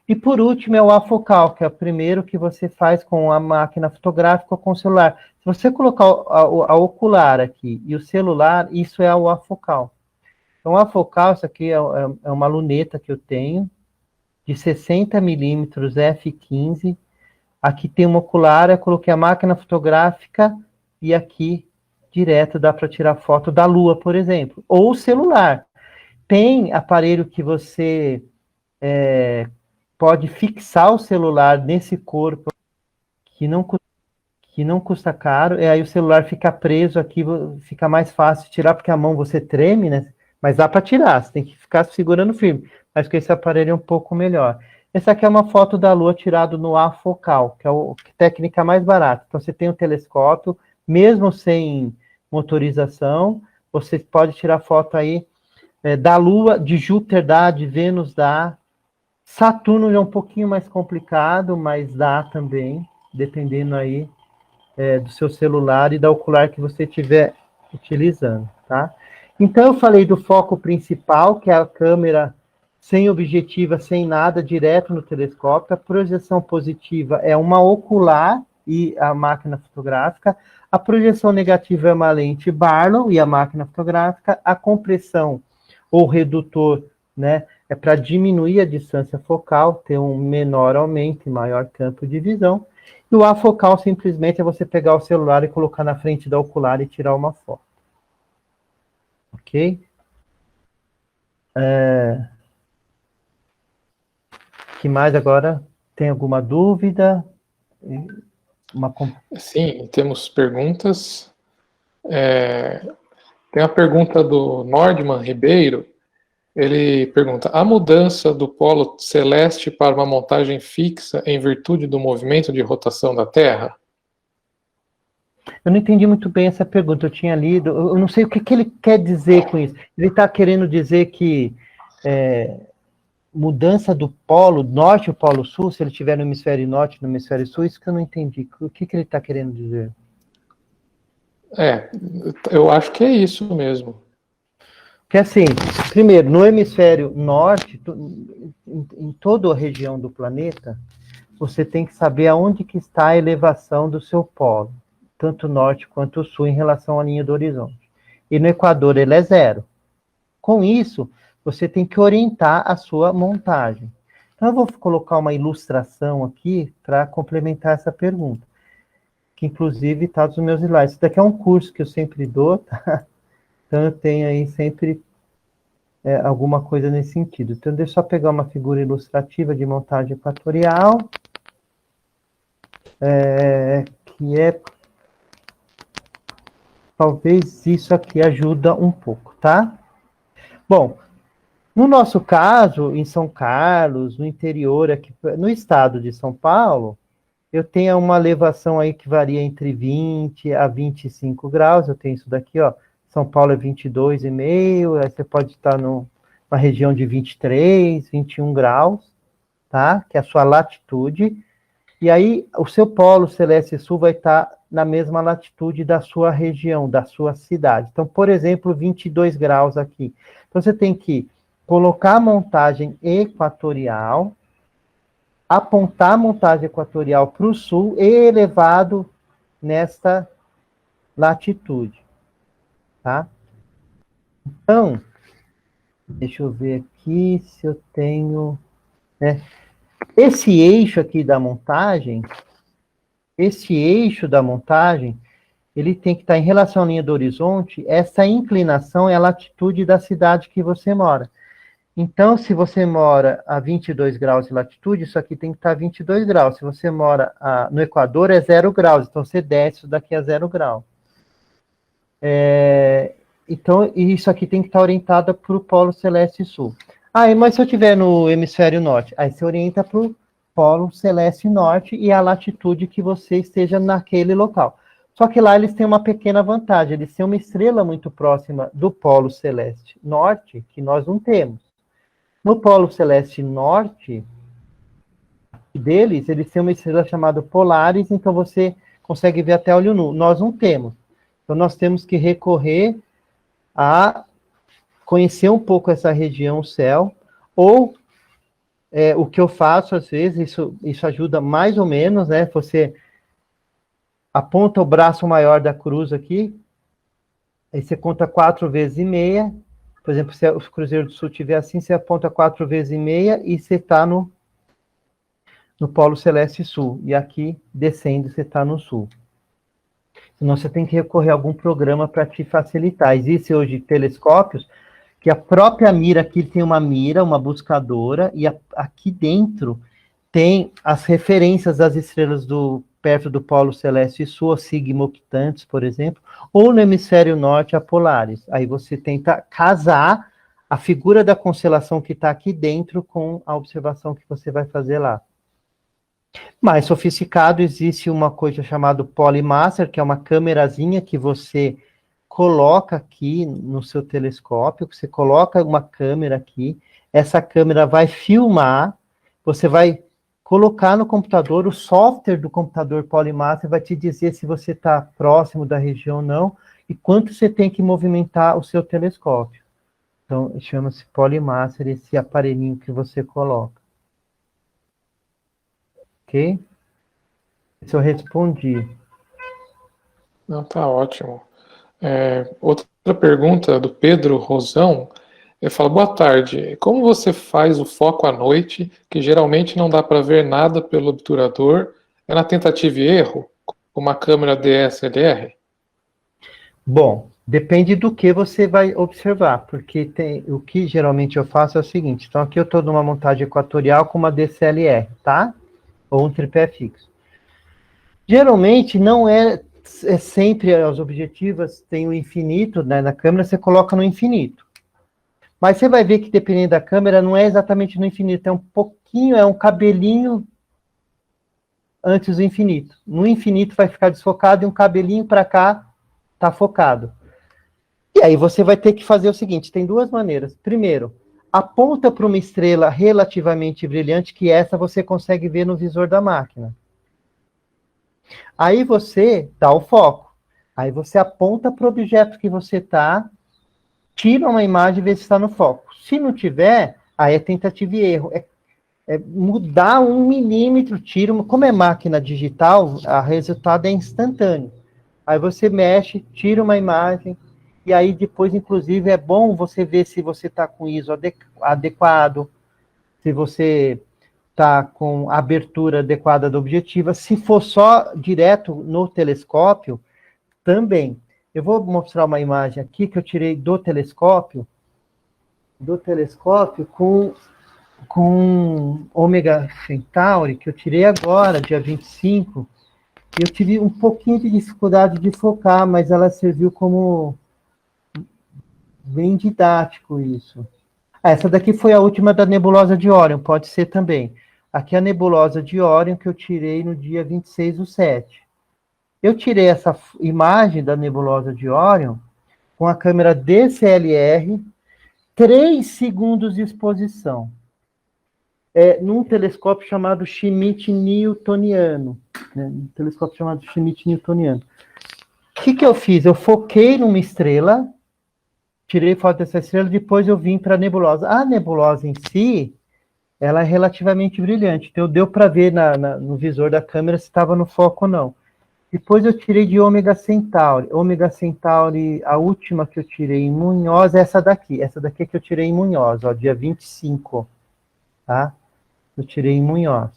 E por último é o afocal, que é o primeiro que você faz com a máquina fotográfica ou com o celular. Se você colocar a ocular aqui e o celular, isso é o afocal. Então, o afocal, isso aqui é uma luneta que eu tenho, de 60 milímetros f15. Aqui tem uma ocular, eu coloquei a máquina fotográfica e aqui direto dá para tirar foto da Lua, por exemplo. Ou celular. Tem aparelho que você pode fixar o celular nesse corpo, que não custa caro, e aí o celular fica preso aqui, fica mais fácil tirar, porque a mão você treme, né? Mas dá para tirar, você tem que ficar segurando firme. Acho que esse aparelho é um pouco melhor. Essa aqui é uma foto da Lua tirada no afocal, que é a técnica mais barata. Então, você tem um telescópio, mesmo sem motorização, você pode tirar foto aí da Lua, de Júpiter dá, de Vênus dá. Saturno é um pouquinho mais complicado, mas dá também, dependendo aí do seu celular e da ocular que você estiver utilizando, tá? Então, eu falei do foco principal, que é a câmera sem objetiva, sem nada, direto no telescópio. A projeção positiva é uma ocular e a máquina fotográfica. A projeção negativa é uma lente Barlow e a máquina fotográfica. A compressão ou redutor, né, é para diminuir a distância focal, ter um menor aumento e maior campo de visão. E o afocal simplesmente é você pegar o celular e colocar na frente da ocular e tirar uma foto. Ok? Que mais agora? Tem alguma dúvida? Sim, temos perguntas. Tem a pergunta do Nordman Ribeiro. Ele pergunta: a mudança do polo celeste para uma montagem fixa em virtude do movimento de rotação da Terra? Eu não entendi muito bem essa pergunta, eu tinha lido, eu não sei o que ele quer dizer com isso. Ele está querendo dizer que mudança do polo norte e o polo sul, se ele estiver no hemisfério norte e no hemisfério sul, isso que eu não entendi. O que ele está querendo dizer? Eu acho que é isso mesmo. Porque assim, primeiro, no hemisfério norte, em toda a região do planeta, você tem que saber aonde que está a elevação do seu polo, tanto norte quanto sul, em relação à linha do horizonte. E no Equador ele é 0. Com isso, você tem que orientar a sua montagem. Então, eu vou colocar uma ilustração aqui para complementar essa pergunta, que inclusive está nos meus slides. Isso daqui é um curso que eu sempre dou, tá? Então, eu tenho aí sempre alguma coisa nesse sentido. Então, deixa eu só pegar uma figura ilustrativa de montagem equatorial, que talvez isso aqui ajuda um pouco, tá? Bom, no nosso caso, em São Carlos, no interior, aqui, no estado de São Paulo, eu tenho uma elevação aí que varia entre 20 a 25 graus, eu tenho isso daqui, ó, São Paulo é 22,5, aí você pode estar numa região de 23, 21 graus, tá? Que é a sua latitude. E aí, o seu polo celeste sul vai estar na mesma latitude da sua região, da sua cidade. Então, por exemplo, 22 graus aqui. Então, você tem que colocar a montagem equatorial, apontar a montagem equatorial para o sul e elevado nesta latitude. Tá? Então, deixa eu ver aqui se eu tenho... Esse eixo aqui da montagem, ele tem que estar em relação à linha do horizonte, essa inclinação é a latitude da cidade que você mora. Então, se você mora a 22 graus de latitude, isso aqui tem que estar a 22 graus. Se você mora no Equador, é 0 graus, então você desce isso daqui a 0 grau. Então, isso aqui tem que estar orientado para o Polo Celeste Sul. Mas se eu estiver no hemisfério norte, aí você orienta para o Polo Celeste Norte e a latitude que você esteja naquele local. Só que lá eles têm uma pequena vantagem, eles têm uma estrela muito próxima do Polo Celeste Norte, que nós não temos. No Polo Celeste Norte deles, eles têm uma estrela chamada Polaris, então você consegue ver até olho nu. Nós não temos. Então nós temos que recorrer a conhecer um pouco essa região, o céu, ou o que eu faço, às vezes, isso ajuda mais ou menos, né? Você aponta o braço maior da cruz aqui, aí você conta 4 vezes e meia, por exemplo, se o Cruzeiro do Sul estiver assim, você aponta 4 vezes e meia e você está no Polo Celeste Sul, e aqui, descendo, você está no Sul. Senão você tem que recorrer a algum programa para te facilitar. Existem hoje telescópios que a própria mira aqui tem uma mira, uma buscadora, e aqui dentro tem as referências das estrelas perto do Polo Celeste Sul, a Sigma Octantis, por exemplo, ou no hemisfério norte, a Polaris. Aí você tenta casar a figura da constelação que está aqui dentro com a observação que você vai fazer lá. Mais sofisticado, existe uma coisa chamada Polymaster, que é uma câmerazinha que você coloca aqui no seu telescópio, você coloca uma câmera aqui, essa câmera vai filmar, você vai colocar no computador, o software do computador Polymaster vai te dizer se você está próximo da região ou não, e quanto você tem que movimentar o seu telescópio. Então, chama-se Polymaster, esse aparelhinho que você coloca. Ok? Isso eu respondi. Não, tá ótimo. Outra pergunta do Pedro Rosão, ele fala, boa tarde, como você faz o foco à noite, que geralmente não dá para ver nada pelo obturador, é na tentativa e erro, com uma câmera DSLR? Bom, depende do que você vai observar, porque o que geralmente eu faço é o seguinte, então aqui eu estou numa montagem equatorial com uma DSLR, tá? Ou um tripé fixo. Geralmente não é sempre as objetivas têm o infinito, né? Na câmera você coloca no infinito. Mas você vai ver que dependendo da câmera não é exatamente no infinito, é um pouquinho, é um cabelinho antes do infinito. No infinito vai ficar desfocado e um cabelinho para cá está focado. E aí você vai ter que fazer o seguinte, tem duas maneiras. Primeiro, aponta para uma estrela relativamente brilhante, que essa você consegue ver no visor da máquina. Aí você dá o foco. Aí você aponta para o objeto que você está, tira uma imagem e vê se está no foco. Se não tiver, aí é tentativa e erro. É mudar 1 milímetro, como é máquina digital, o resultado é instantâneo. Aí você mexe, tira uma imagem, E aí depois, inclusive, é bom você ver se você está com ISO adequado, se você está com a abertura adequada da objetiva. Se for só direto no telescópio, também. Eu vou mostrar uma imagem aqui que eu tirei do telescópio com Ômega Centauri, que eu tirei agora, dia 25. Eu tive um pouquinho de dificuldade de focar, mas ela serviu como bem didático isso. Essa daqui foi a última da nebulosa de Órion, pode ser também. Aqui é a nebulosa de Órion que eu tirei no dia 26/7. Eu tirei essa imagem da nebulosa de Órion com a câmera DSLR, 3 segundos de exposição. Num telescópio chamado Schmidt-Newtoniano. Né? Um telescópio chamado Schmidt-Newtoniano. O que eu fiz? Eu foquei numa estrela, tirei foto dessa estrela, depois eu vim para a nebulosa. A nebulosa em si, ela é relativamente brilhante, então deu para ver no visor da câmera se estava no foco ou não. Depois eu tirei de Ômega Centauri. Ômega Centauri, a última que eu tirei em Munhoz é essa daqui. Essa daqui é que eu tirei em Munhoz, ó, dia 25. Tá? Eu tirei em Munhoz.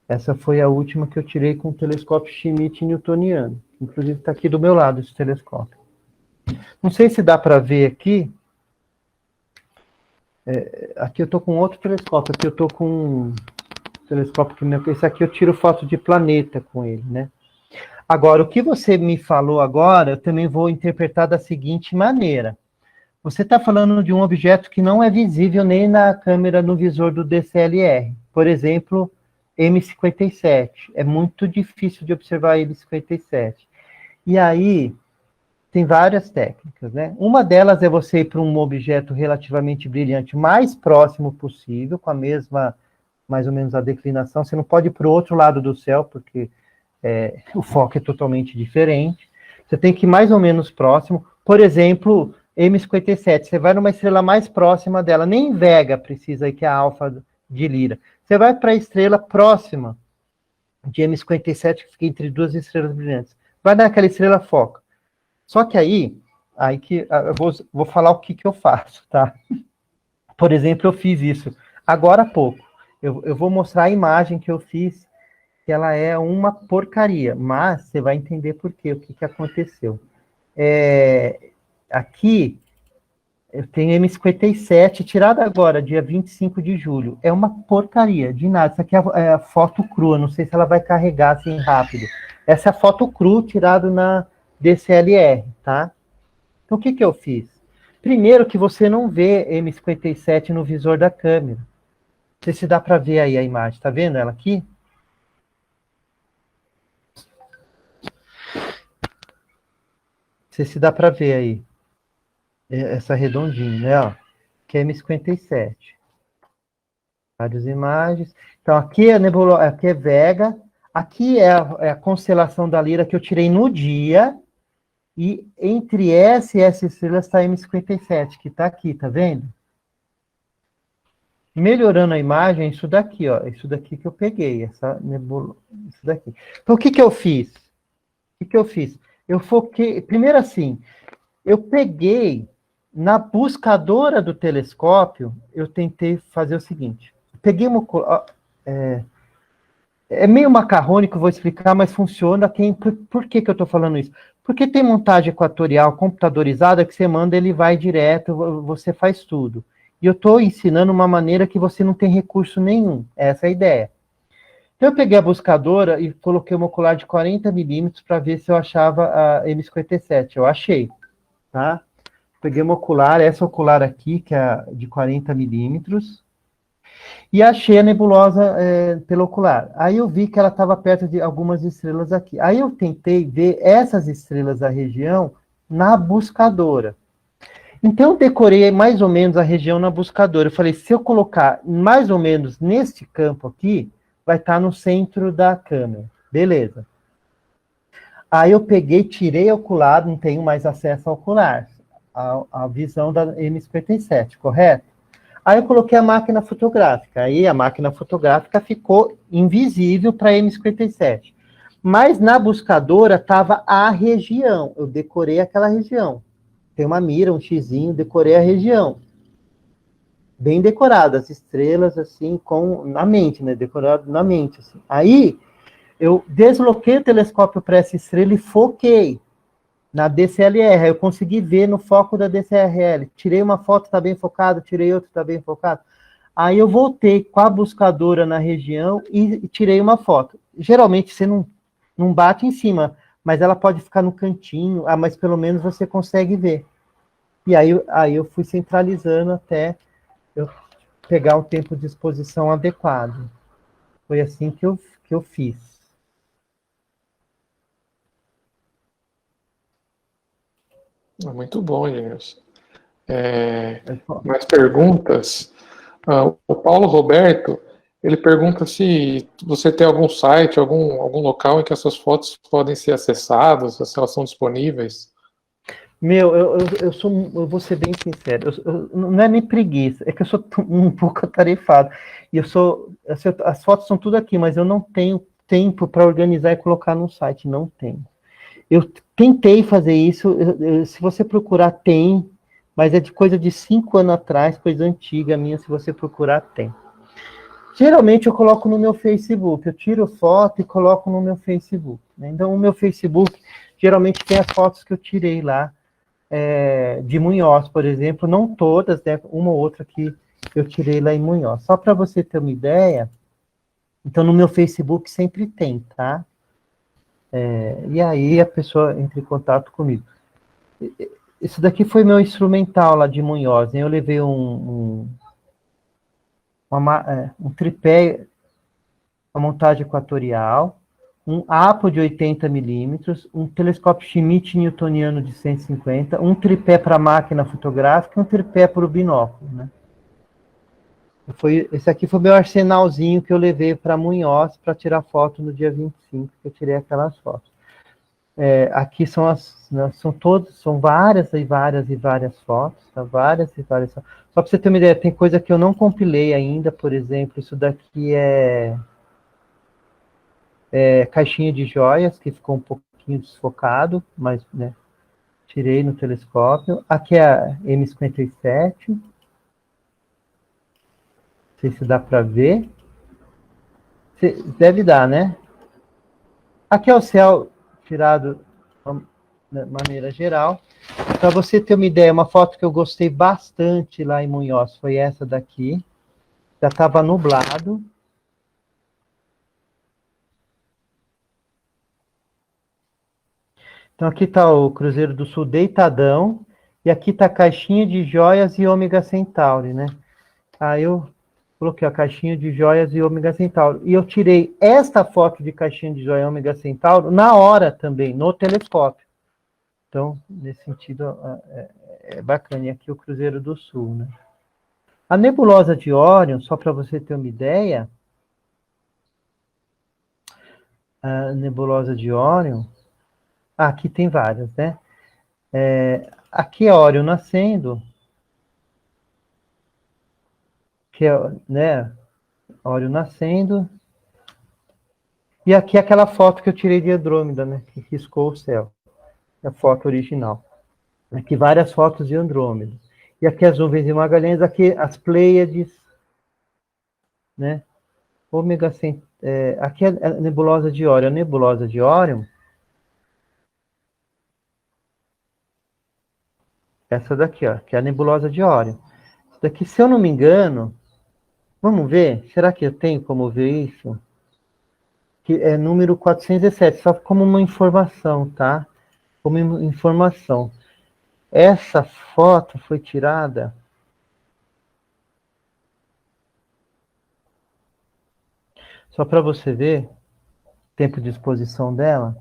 Essa foi a última que eu tirei com o telescópio Schmidt-Newtoniano. Inclusive está aqui do meu lado esse telescópio. Não sei se dá para ver aqui. Aqui eu estou com outro telescópio. Aqui eu estou com um telescópio que esse aqui eu tiro foto de planeta com ele, né? Agora, o que você me falou agora, eu também vou interpretar da seguinte maneira. Você está falando de um objeto que não é visível nem na câmera no visor do DSLR. Por exemplo, M57. É muito difícil de observar M57. E aí, tem várias técnicas, né? Uma delas é você ir para um objeto relativamente brilhante mais próximo possível, com a mesma, mais ou menos, a declinação. Você não pode ir para o outro lado do céu, porque o foco é totalmente diferente. Você tem que ir mais ou menos próximo. Por exemplo, M57, você vai numa estrela mais próxima dela, nem Vega precisa ir, que é a alfa de Lira. Você vai para a estrela próxima de M57, que fica entre duas estrelas brilhantes. Vai naquela estrela, foca. Só que aí que eu vou falar o que eu faço, tá? Por exemplo, eu fiz isso agora há pouco. Eu vou mostrar a imagem que eu fiz, que ela é uma porcaria, mas você vai entender por quê, o que aconteceu. Aqui, eu tenho M57, tirada agora, dia 25 de julho. É uma porcaria, de nada. Isso aqui é a foto crua, não sei se ela vai carregar assim rápido. Essa é a foto crua tirada na DSLR, tá? Então, o que eu fiz? Primeiro que você não vê M57 no visor da câmera. Não sei se dá para ver aí a imagem, tá vendo ela aqui? Não sei se dá para ver aí. Essa redondinha, né? Ó, que é M57. Várias imagens. Então, aqui é nebulosa, aqui é Vega. Aqui é a constelação da Lira que eu tirei no dia. E entre essa e essa estrela está M57, que está aqui, tá vendo? Melhorando a imagem, isso daqui, ó. Isso daqui que eu peguei, essa nebulosa. Isso daqui. Então, o que eu fiz? Eu foquei... Primeiro assim, eu peguei... Na buscadora do telescópio, eu tentei fazer o seguinte. Peguei uma... É meio macarrônico, vou explicar, mas funciona. Por que eu estou falando isso? Porque tem montagem equatorial computadorizada que você manda, ele vai direto, você faz tudo. E eu estou ensinando uma maneira que você não tem recurso nenhum. Essa é a ideia. Então eu peguei a buscadora e coloquei um ocular de 40 milímetros para ver se eu achava a M57. Eu achei, tá? Peguei uma ocular, essa ocular aqui, que é de 40 milímetros, e achei a nebulosa pelo ocular. Aí eu vi que ela estava perto de algumas estrelas aqui. Aí eu tentei ver essas estrelas da região na buscadora. Então eu decorei mais ou menos a região na buscadora. Eu falei, se eu colocar mais ou menos neste campo aqui, vai estar no centro da câmera. Beleza. Aí eu peguei, tirei o ocular, não tenho mais acesso ao ocular. A visão da M57, correto? Aí eu coloquei a máquina fotográfica. Aí a máquina fotográfica ficou invisível para a M57. Mas na buscadora estava a região. Eu decorei aquela região. tem uma mira, um xizinho, decorei a região. Bem decorada, as estrelas, assim, na mente, né? Decorado na mente, assim. Aí, eu desloquei o telescópio para essa estrela e foquei na DCLR. Aí eu consegui ver no foco da DCLR. Tirei uma foto, está bem focado, tirei outra, está bem focado. Aí eu voltei com a buscadora na região e tirei uma foto. Geralmente você não bate em cima, mas ela pode ficar no cantinho, mas pelo menos você consegue ver. E aí eu fui centralizando até eu pegar um tempo de exposição adequado. Foi assim que eu fiz. Muito bom, Ednilson. Mais perguntas? O Paulo Roberto, ele pergunta se você tem algum site, algum local em que essas fotos podem ser acessadas, se elas são disponíveis. Meu, eu vou ser bem sincero, não é nem preguiça, é que eu sou um pouco atarefado. E as fotos são tudo aqui, mas eu não tenho tempo para organizar e colocar no site, não tenho. Eu tentei fazer isso, se você procurar, tem, mas é de coisa de 5 anos atrás, coisa antiga minha, se você procurar, tem. Geralmente eu coloco no meu Facebook, eu tiro foto e coloco no meu Facebook. Né? Então, o meu Facebook geralmente tem as fotos que eu tirei lá, de Munhoz, por exemplo, não todas, né? Uma ou outra que eu tirei lá em Munhoz. Só para você ter uma ideia, então no meu Facebook sempre tem, tá? E aí a pessoa entra em contato comigo. Isso daqui foi meu instrumental lá de Munhoz, né? Eu levei um tripé, uma montagem equatorial, um APO de 80 milímetros, um telescópio Schmidt newtoniano de 150, um tripé para máquina fotográfica e um tripé para o binóculo, né? Esse aqui foi meu arsenalzinho que eu levei para Munhoz para tirar foto no dia 25, que eu tirei aquelas fotos. Aqui são são várias e várias e várias fotos, tá? Várias e várias. Só para você ter uma ideia, tem coisa que eu não compilei ainda, por exemplo, isso daqui caixinha de joias, que ficou um pouquinho desfocado, mas, né, tirei no telescópio. Aqui é a M57. Não sei se dá para ver. Deve dar, né? Aqui é o céu tirado de maneira geral. Para você ter uma ideia, uma foto que eu gostei bastante lá em Munhoz foi essa daqui. Já estava nublado. Então, aqui está o Cruzeiro do Sul deitadão, e aqui está a caixinha de joias e Ômega Centauri, né? Aí eu coloquei a caixinha de joias e Ômega Centauri. E eu tirei esta foto de caixinha de joia e Ômega Centauri na hora também, no telescópio. Então, nesse sentido, é bacana. E aqui o Cruzeiro do Sul, né? A nebulosa de Órion, só para você ter uma ideia, a nebulosa de Órion, aqui tem várias, né? Aqui é Órion nascendo, que é, né, Órion nascendo, e aqui é aquela foto que eu tirei de Andrômeda, né, que riscou o céu, é a foto original. Aqui várias fotos de Andrômeda. E aqui as nuvens de Magalhães, aqui as Pleiades, né? Ômega Centauri, aqui é a nebulosa de Órion. A nebulosa de Órion, essa daqui, ó, que é a nebulosa de Órion. Isso daqui, se eu não me engano, vamos ver, será que eu tenho como ver isso? Que é número 407, só como uma informação, tá? Como informação. Essa foto foi tirada só para você ver tempo de exposição dela.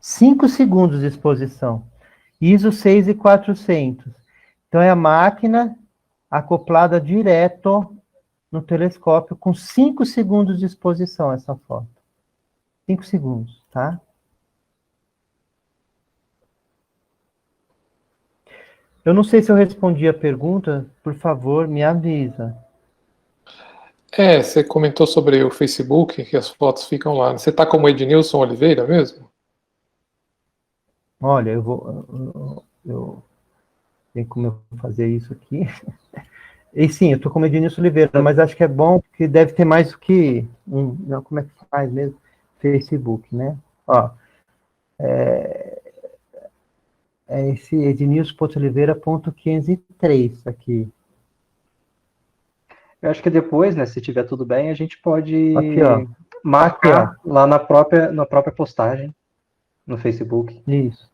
5 segundos de exposição. ISO 6400. Então é a máquina acoplada direto no telescópio com 5 segundos de exposição essa foto. 5 segundos, tá? Eu não sei se eu respondi a pergunta, por favor, me avisa. Você comentou sobre o Facebook, que as fotos ficam lá. Você está como Ednilson Oliveira mesmo? Olha, eu tenho como eu fazer isso aqui. E sim, eu estou com o Ednilson Oliveira, mas acho que é bom, porque deve ter mais do que não, como é que faz mesmo? Facebook, né? Ó, é esse ednilson.oliveira.503 aqui. Eu acho que depois, né, se tiver tudo bem, a gente Aqui, ó. pode Aqui, marcar ó. lá na própria postagem no Facebook. Isso.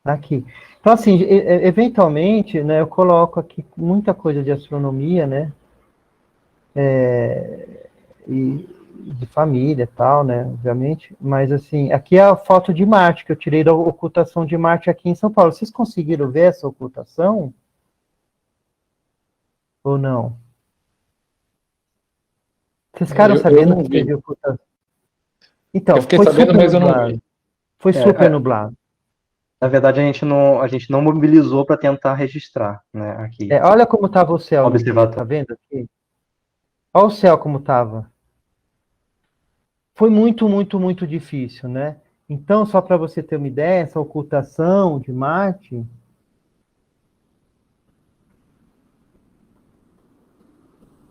Aqui. Então, assim, eventualmente, né, eu coloco aqui muita coisa de astronomia, né? E de família e tal, né? Obviamente. Mas, assim, aqui é a foto de Marte, que eu tirei da ocultação de Marte aqui em São Paulo. Vocês conseguiram ver essa ocultação? Ou não? Vocês ficaram Eu sabendo não que vi. teve ocultação? Eu Então, fiquei foi sabendo, super mas eu não vi. nublado. Foi É, super nublado. na verdade, a gente não mobilizou para tentar registrar, né, aqui. Olha como estava o céu no dia, tá Observatório. vendo aqui? Olha o céu como estava. Foi muito, muito, muito difícil, né? Então, só para você ter uma ideia, essa ocultação de Marte,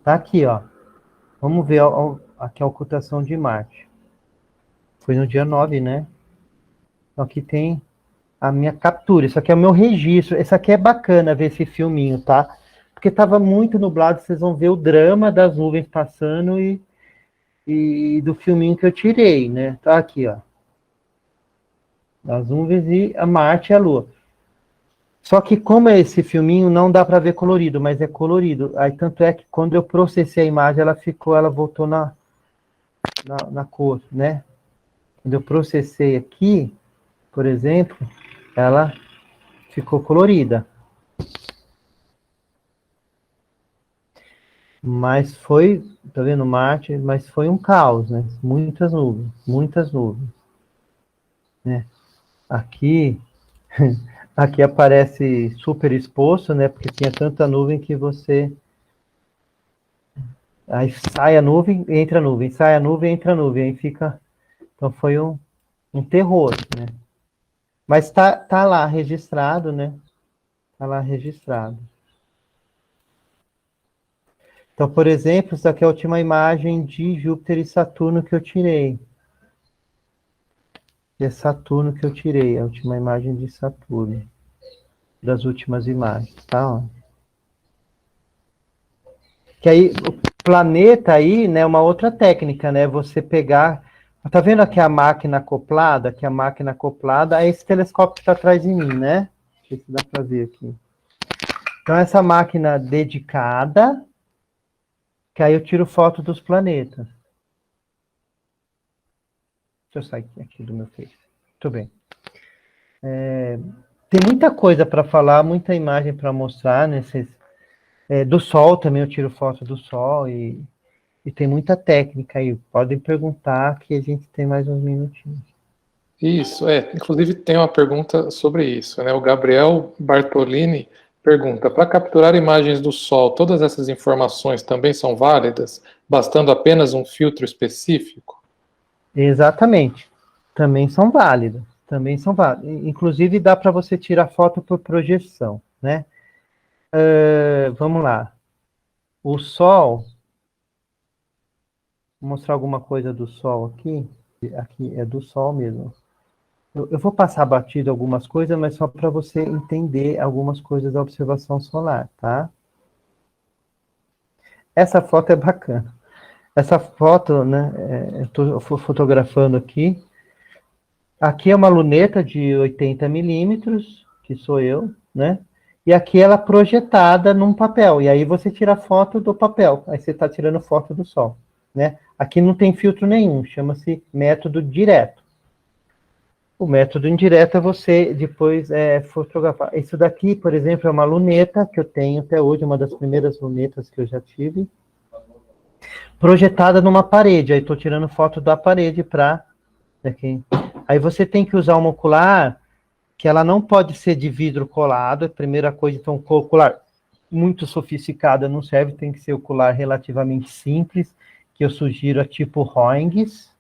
tá aqui, ó. Vamos ver aqui a ocultação de Marte. Foi no dia 9, né? Então, aqui tem a minha captura. Isso aqui é o meu registro. Esse aqui é bacana ver esse filminho, tá? Porque estava muito nublado, vocês vão ver o drama das nuvens passando e do filminho que eu tirei, né? Tá aqui, ó. As nuvens e a Marte e a Lua. Só que como é esse filminho, não dá para ver colorido, mas é colorido. Aí tanto é que quando eu processei a imagem, ela voltou na cor, né? Quando eu processei aqui, por exemplo, ela ficou colorida. Mas foi, tá vendo, Marte, mas foi um caos, né? Muitas nuvens, né? Aqui, aqui aparece super exposto, né? Porque tinha tanta nuvem que você aí sai a nuvem, entra a nuvem, sai a nuvem, entra a nuvem, aí fica. Então foi um terror, né? Mas tá lá registrado, né? Tá lá registrado. Então, por exemplo, essa aqui é a última imagem de Júpiter e Saturno que eu tirei. É Saturno que eu tirei, a última imagem de Saturno. Das últimas imagens, tá? Ó. Que aí, o planeta aí, né, uma outra técnica, né? Você pegar. Tá vendo aqui a máquina acoplada? Aqui a máquina acoplada, é esse telescópio que está atrás de mim, né? Não sei se dá para ver aqui. Então, essa máquina dedicada, que aí eu tiro foto dos planetas. Deixa eu sair aqui do meu Face. Muito bem. Tem muita coisa para falar, muita imagem para mostrar, né? Do Sol também eu tiro foto do Sol e tem muita técnica aí. Podem perguntar que a gente tem mais uns minutinhos. Isso, inclusive tem uma pergunta sobre isso, né? O Gabriel Bartolini pergunta: para capturar imagens do Sol, todas essas informações também são válidas, bastando apenas um filtro específico? Exatamente. Também são válidas. Também são válidas. Inclusive dá para você tirar foto por projeção, né? Vamos lá. O Sol. Vou mostrar alguma coisa do Sol aqui. Aqui é do Sol mesmo. Eu vou passar batido algumas coisas, mas só para você entender algumas coisas da observação solar, tá? Essa foto é bacana. Essa foto, né, eu estou fotografando aqui. Aqui é uma luneta de 80 milímetros, que sou eu, né? E aqui ela projetada num papel. E aí você tira foto do papel. Aí você está tirando foto do Sol, né? Aqui não tem filtro nenhum, chama-se método direto. O método indireto é você depois fotografar. Isso daqui, por exemplo, é uma luneta que eu tenho até hoje, uma das primeiras lunetas que eu já tive, projetada numa parede. Aí estou tirando foto da parede para... Aí você tem que usar uma ocular que ela não pode ser de vidro colado, é a primeira coisa. Então, ocular muito sofisticada não serve, tem que ser ocular relativamente simples, que eu sugiro a tipo Roentgens,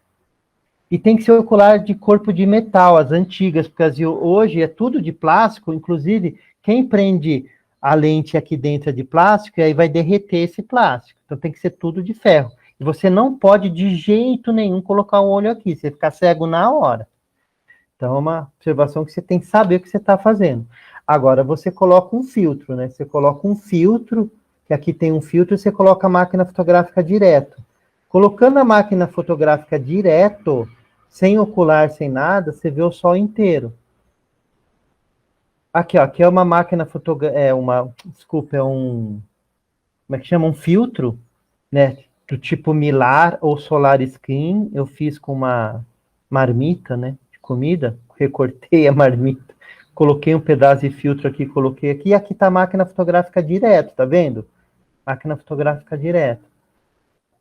E tem que ser ocular de corpo de metal, as antigas, porque hoje é tudo de plástico, inclusive quem prende a lente aqui dentro é de plástico, e aí vai derreter esse plástico. Então tem que ser tudo de ferro. E você não pode de jeito nenhum colocar o olho aqui, você fica cego na hora. Então é uma observação que você tem que saber o que você está fazendo. Agora você coloca um filtro, né? Você coloca um filtro, que aqui tem um filtro, e você coloca a máquina fotográfica direto. Colocando a máquina fotográfica direto, sem ocular, sem nada, você vê o sol inteiro. Aqui, ó, aqui é uma máquina fotográfica, como é que chama? Um filtro, né? Do tipo Milar ou Solar Screen. Eu fiz com uma marmita, né? De comida, recortei a marmita, coloquei um pedaço de filtro aqui, coloquei aqui, e aqui tá a máquina fotográfica direto, tá vendo? Máquina fotográfica direto.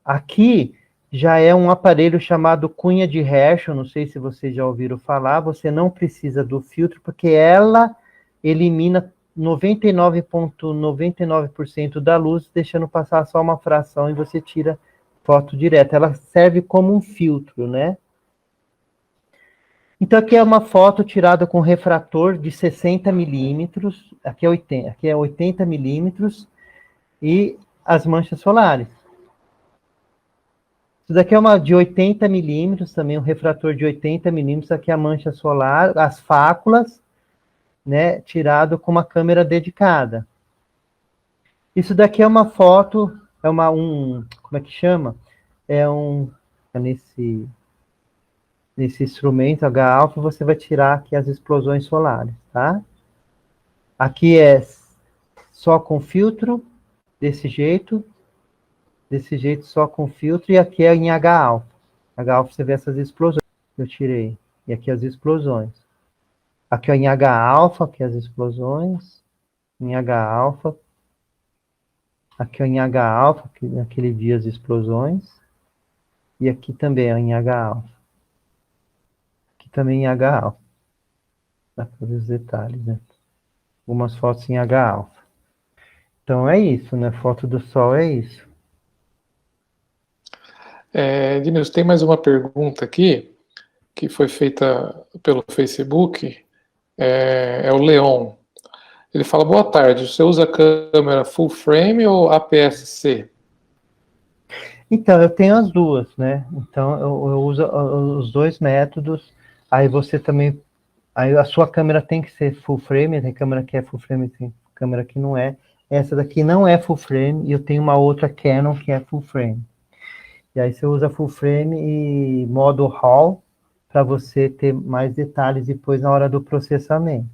Aqui já é um aparelho chamado cunha de Herschel, não sei se vocês já ouviram falar, você não precisa do filtro, porque ela elimina 99,99% da luz, deixando passar só uma fração e você tira foto direta. Ela serve como um filtro, né? Então aqui é uma foto tirada com refrator de 60 milímetros, aqui é 80 milímetros, e as manchas solares. Isso daqui é uma de 80 milímetros, também um refrator de 80 milímetros, aqui é a mancha solar, as fáculas, né, tirado com uma câmera dedicada. Isso daqui é uma foto, como é que chama? É nesse instrumento H-alfa, você vai tirar aqui as explosões solares, tá? Aqui é só com filtro, desse jeito só com filtro, e aqui é em H-alfa. H-alfa você vê essas explosões que eu tirei, e aqui as explosões. Aqui é em H-alfa, aqui as explosões, em H-alfa. Aqui é em H-alfa, naquele dia as explosões, e aqui também é em H-alfa. Aqui também em H-alfa. Dá para ver os detalhes, né? Algumas fotos em H-alfa. Então é isso, né? Foto do sol é isso. Denilson, tem mais uma pergunta aqui, que foi feita pelo Facebook, é o Leon. Ele fala, boa tarde, você usa câmera full frame ou APS-C? Então, eu tenho as duas, né? Então, eu uso os dois métodos, aí você também, aí a sua câmera tem que ser full frame, tem câmera que é full frame, tem câmera que não é. Essa daqui não é full frame, e eu tenho uma outra Canon que é full frame. E aí você usa full frame e modo RAW para você ter mais detalhes depois na hora do processamento.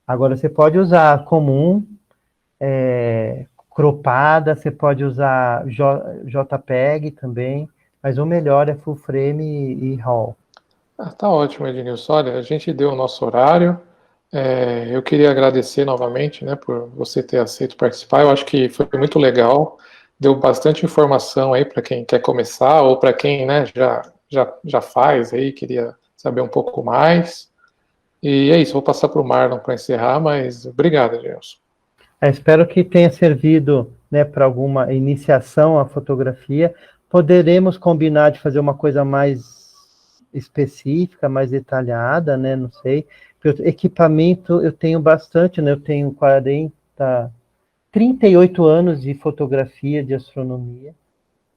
Agora você pode usar comum, cropada, você pode usar JPEG também, mas o melhor é full frame e RAW. Tá ótimo, Ednilson. Olha, a gente deu o nosso horário. Eu queria agradecer novamente, né, por você ter aceito participar. Eu acho que foi muito legal. Deu bastante informação aí para quem quer começar ou para quem, né, já faz aí, queria saber um pouco mais. E é isso, vou passar para o Marlon para encerrar, mas obrigado, Ednilson. Espero que tenha servido, né, para alguma iniciação à fotografia. Poderemos combinar de fazer uma coisa mais específica, mais detalhada, né, não sei. Equipamento eu tenho bastante, né, eu tenho 38 anos de fotografia, de astronomia,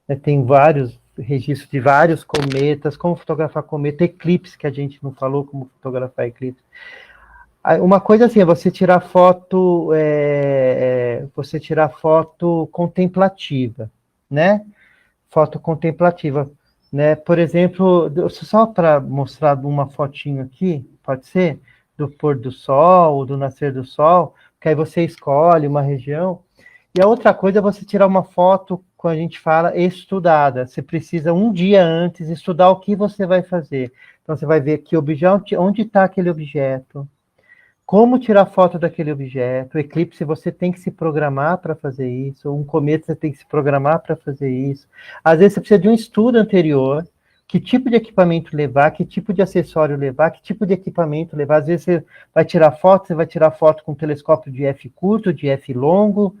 né, tem vários registros de vários cometas, como fotografar cometa, eclipse, que a gente não falou, como fotografar eclipse. Uma coisa assim, é você tirar foto contemplativa, né? Foto contemplativa, né? Por exemplo, só para mostrar uma fotinho aqui, pode ser? Do pôr do sol, do nascer do sol, que aí você escolhe uma região. E a outra coisa é você tirar uma foto, quando a gente fala, estudada. Você precisa um dia antes estudar o que você vai fazer. Então você vai ver que objeto, onde está aquele objeto, como tirar foto daquele objeto. O eclipse você tem que se programar para fazer isso, um cometa você tem que se programar para fazer isso. Às vezes você precisa de um estudo anterior, que tipo de equipamento levar, que tipo de acessório levar, que tipo de equipamento levar. Às vezes você vai tirar foto com telescópio de f curto, de f longo,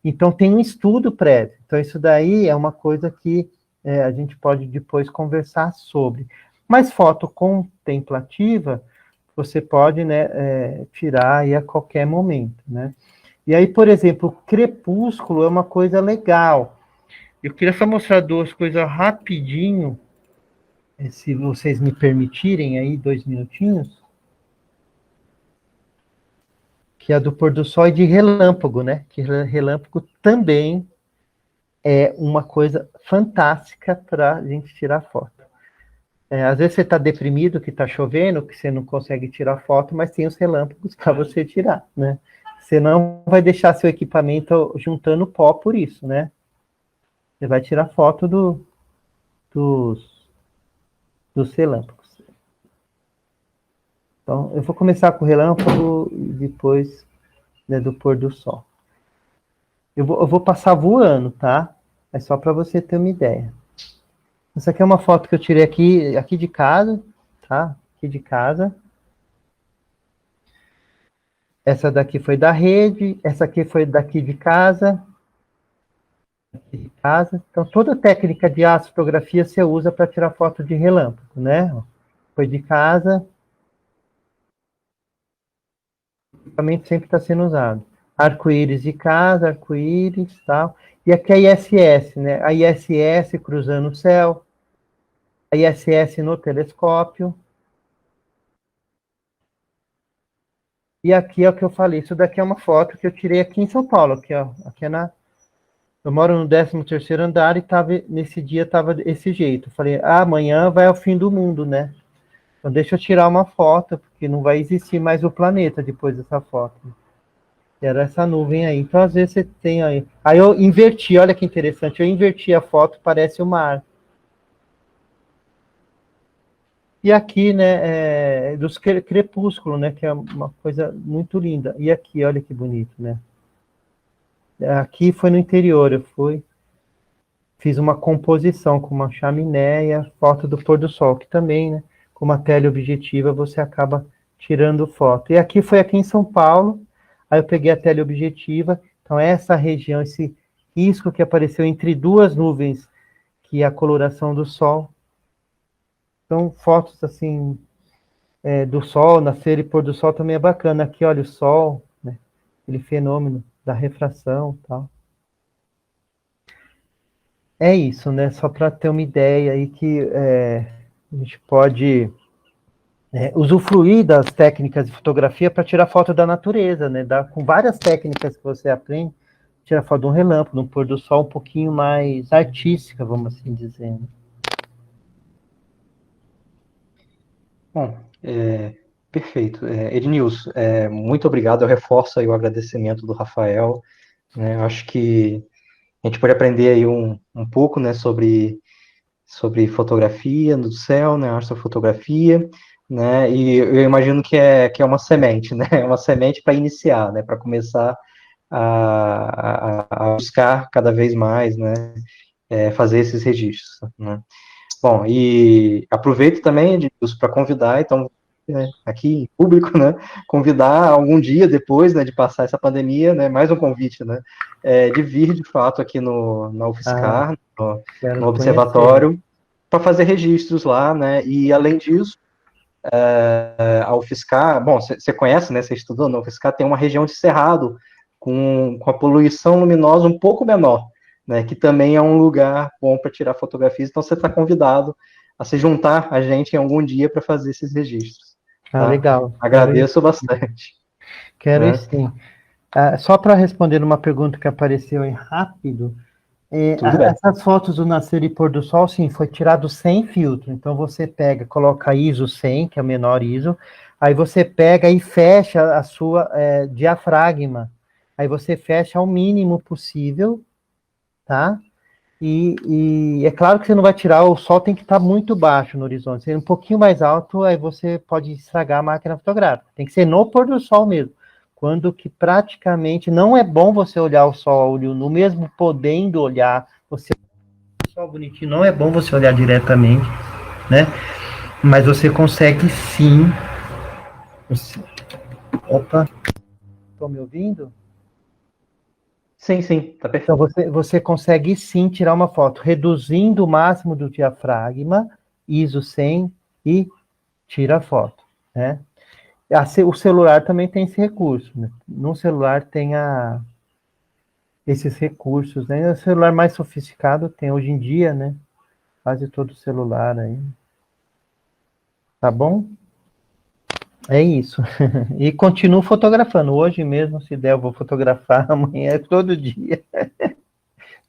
então tem um estudo prévio. Então isso daí é uma coisa que a gente pode depois conversar sobre. Mas foto contemplativa, você pode, né, tirar aí a qualquer momento, né? E aí, por exemplo, crepúsculo é uma coisa legal. Eu queria só mostrar duas coisas rapidinho, se vocês me permitirem aí, 2 minutinhos, que é a do pôr do sol e de relâmpago, né? Que relâmpago também é uma coisa fantástica para a gente tirar foto. Às vezes você está deprimido, que está chovendo, que você não consegue tirar foto, mas tem os relâmpagos para você tirar, né? Você não vai deixar seu equipamento juntando pó por isso, né? Você vai tirar foto dos relâmpagos. Então, eu vou começar com o relâmpago e depois, né, do pôr do sol. Eu vou passar voando, tá? É só para você ter uma ideia. Essa aqui é uma foto que eu tirei aqui de casa, tá? Aqui de casa. Essa daqui foi da rede, essa aqui foi daqui de casa. Então, toda técnica de astrofotografia você usa para tirar foto de relâmpago, né? Foi de casa. O equipamento sempre está sendo usado. Arco-íris de casa, arco-íris, tal. E aqui a ISS, né? A ISS cruzando o céu. A ISS no telescópio. E aqui é o que eu falei. Isso daqui é uma foto que eu tirei aqui em São Paulo. Aqui, ó. Aqui é eu moro no 13º andar e nesse dia estava desse jeito. Eu falei, amanhã vai ao fim do mundo, né? Então deixa eu tirar uma foto, porque não vai existir mais o planeta depois dessa foto. Era essa nuvem aí. Então, às vezes, você tem aí. Aí eu inverti, olha que interessante. Eu inverti a foto, parece o mar. E aqui, né, dos crepúsculos, né, que é uma coisa muito linda. E aqui, olha que bonito, né? Aqui foi no interior, fiz uma composição com uma chaminé e a foto do pôr do sol, que também, né, com uma teleobjetiva você acaba tirando foto. E aqui foi aqui em São Paulo, aí eu peguei a teleobjetiva, então essa região, esse risco que apareceu entre duas nuvens, que é a coloração do sol. Então, fotos assim, do sol, nascer e pôr do sol também é bacana. Aqui, olha o sol, né, aquele fenômeno da refração e tal. É isso, né? Só para ter uma ideia aí que a gente pode usufruir das técnicas de fotografia para tirar foto da natureza, né? Com várias técnicas que você aprende, tirar foto de um relâmpago, de um pôr do sol um pouquinho mais artística, vamos assim dizer. Bom, perfeito. Ednilson, muito obrigado. Eu reforço aí o agradecimento do Rafael. Né? Eu acho que a gente pode aprender aí um pouco, né, sobre fotografia do céu, né, astrofotografia, né, e eu imagino que é uma semente, né, uma semente para iniciar, né, para começar a buscar cada vez mais, né, fazer esses registros, né. Bom, e aproveito também, Edilson, para convidar, então, né, aqui em público, né, convidar algum dia depois, né, de passar essa pandemia, né, mais um convite, né, de vir de fato aqui na UFSCar, no observatório, para fazer registros lá, né, e além disso, a UFSCar, bom, você conhece, né, você estudou na UFSCar, tem uma região de cerrado com a poluição luminosa um pouco menor, né, que também é um lugar bom para tirar fotografias, então você está convidado a se juntar a gente em algum dia para fazer esses registros. Tá? Legal. Agradeço bastante. Quero né? Sim. Só para responder uma pergunta que apareceu aí rápido, essas fotos do nascer e pôr do sol, sim, foi tirado sem filtro. Então você pega, coloca ISO 100, que é o menor ISO, aí você pega e fecha a sua diafragma. Aí você fecha ao mínimo possível, tá? E é claro que você não vai tirar, o sol tem que estar muito baixo no horizonte. Se um pouquinho mais alto, aí você pode estragar a máquina fotográfica. Tem que ser no pôr do sol mesmo. Quando que praticamente não é bom você olhar o sol a olho nu, mesmo podendo olhar, você o sol bonitinho, não é bom você olhar diretamente, né? Mas você consegue sim. Opa, estão me ouvindo? Sim, tá perfeito. Então você consegue sim tirar uma foto, reduzindo o máximo do diafragma, ISO 100, e tira a foto, né? O celular também tem esse recurso, né? No celular tem esses recursos, né? O celular mais sofisticado tem hoje em dia, né? Quase todo celular aí. Tá bom? É isso. E continuo fotografando. Hoje mesmo, se der, eu vou fotografar. Amanhã, todo dia.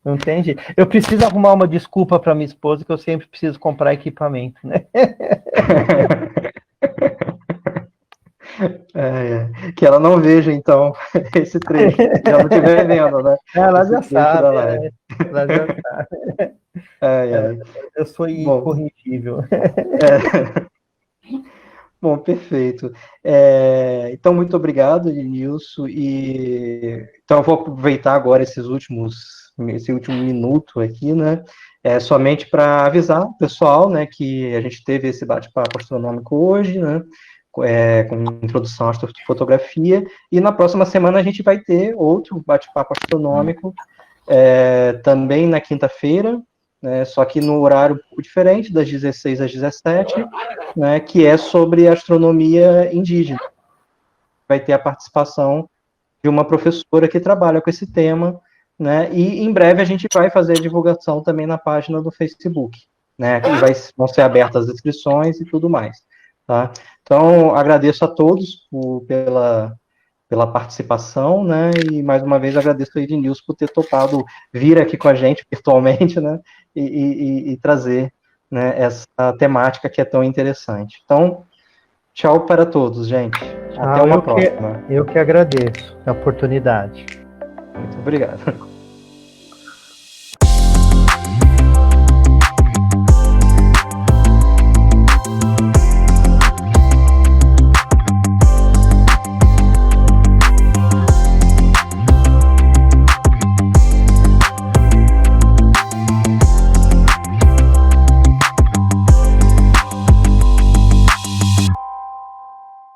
Não tem jeito. Eu preciso arrumar uma desculpa para minha esposa, que eu sempre preciso comprar equipamento, né? Que ela não veja, então, esse trecho. Já não estiver vendo, né? Ela Esse já trecho sabe. da live. Ela já sabe. Eu sou Bom, incorrigível. Bom, perfeito. Então, muito obrigado, Ednilson. Então, eu vou aproveitar agora esse último minuto aqui, né? Somente para avisar o pessoal, né, que a gente teve esse bate-papo astronômico hoje, né? Com introdução à astrofotografia. E na próxima semana a gente vai ter outro bate-papo astronômico, também na quinta-feira, né, só que no horário um pouco diferente, das 16 às 17, né, que é sobre astronomia indígena. Vai ter a participação de uma professora que trabalha com esse tema, né, e em breve a gente vai fazer a divulgação também na página do Facebook, né, e vão ser abertas as inscrições e tudo mais, tá? Então, agradeço a todos pela participação, né, e mais uma vez agradeço ao Ednilson por ter topado vir aqui com a gente virtualmente, né, e trazer, né, essa temática que é tão interessante. Então, tchau para todos, gente. Até uma próxima. Eu que agradeço a oportunidade. Muito obrigado.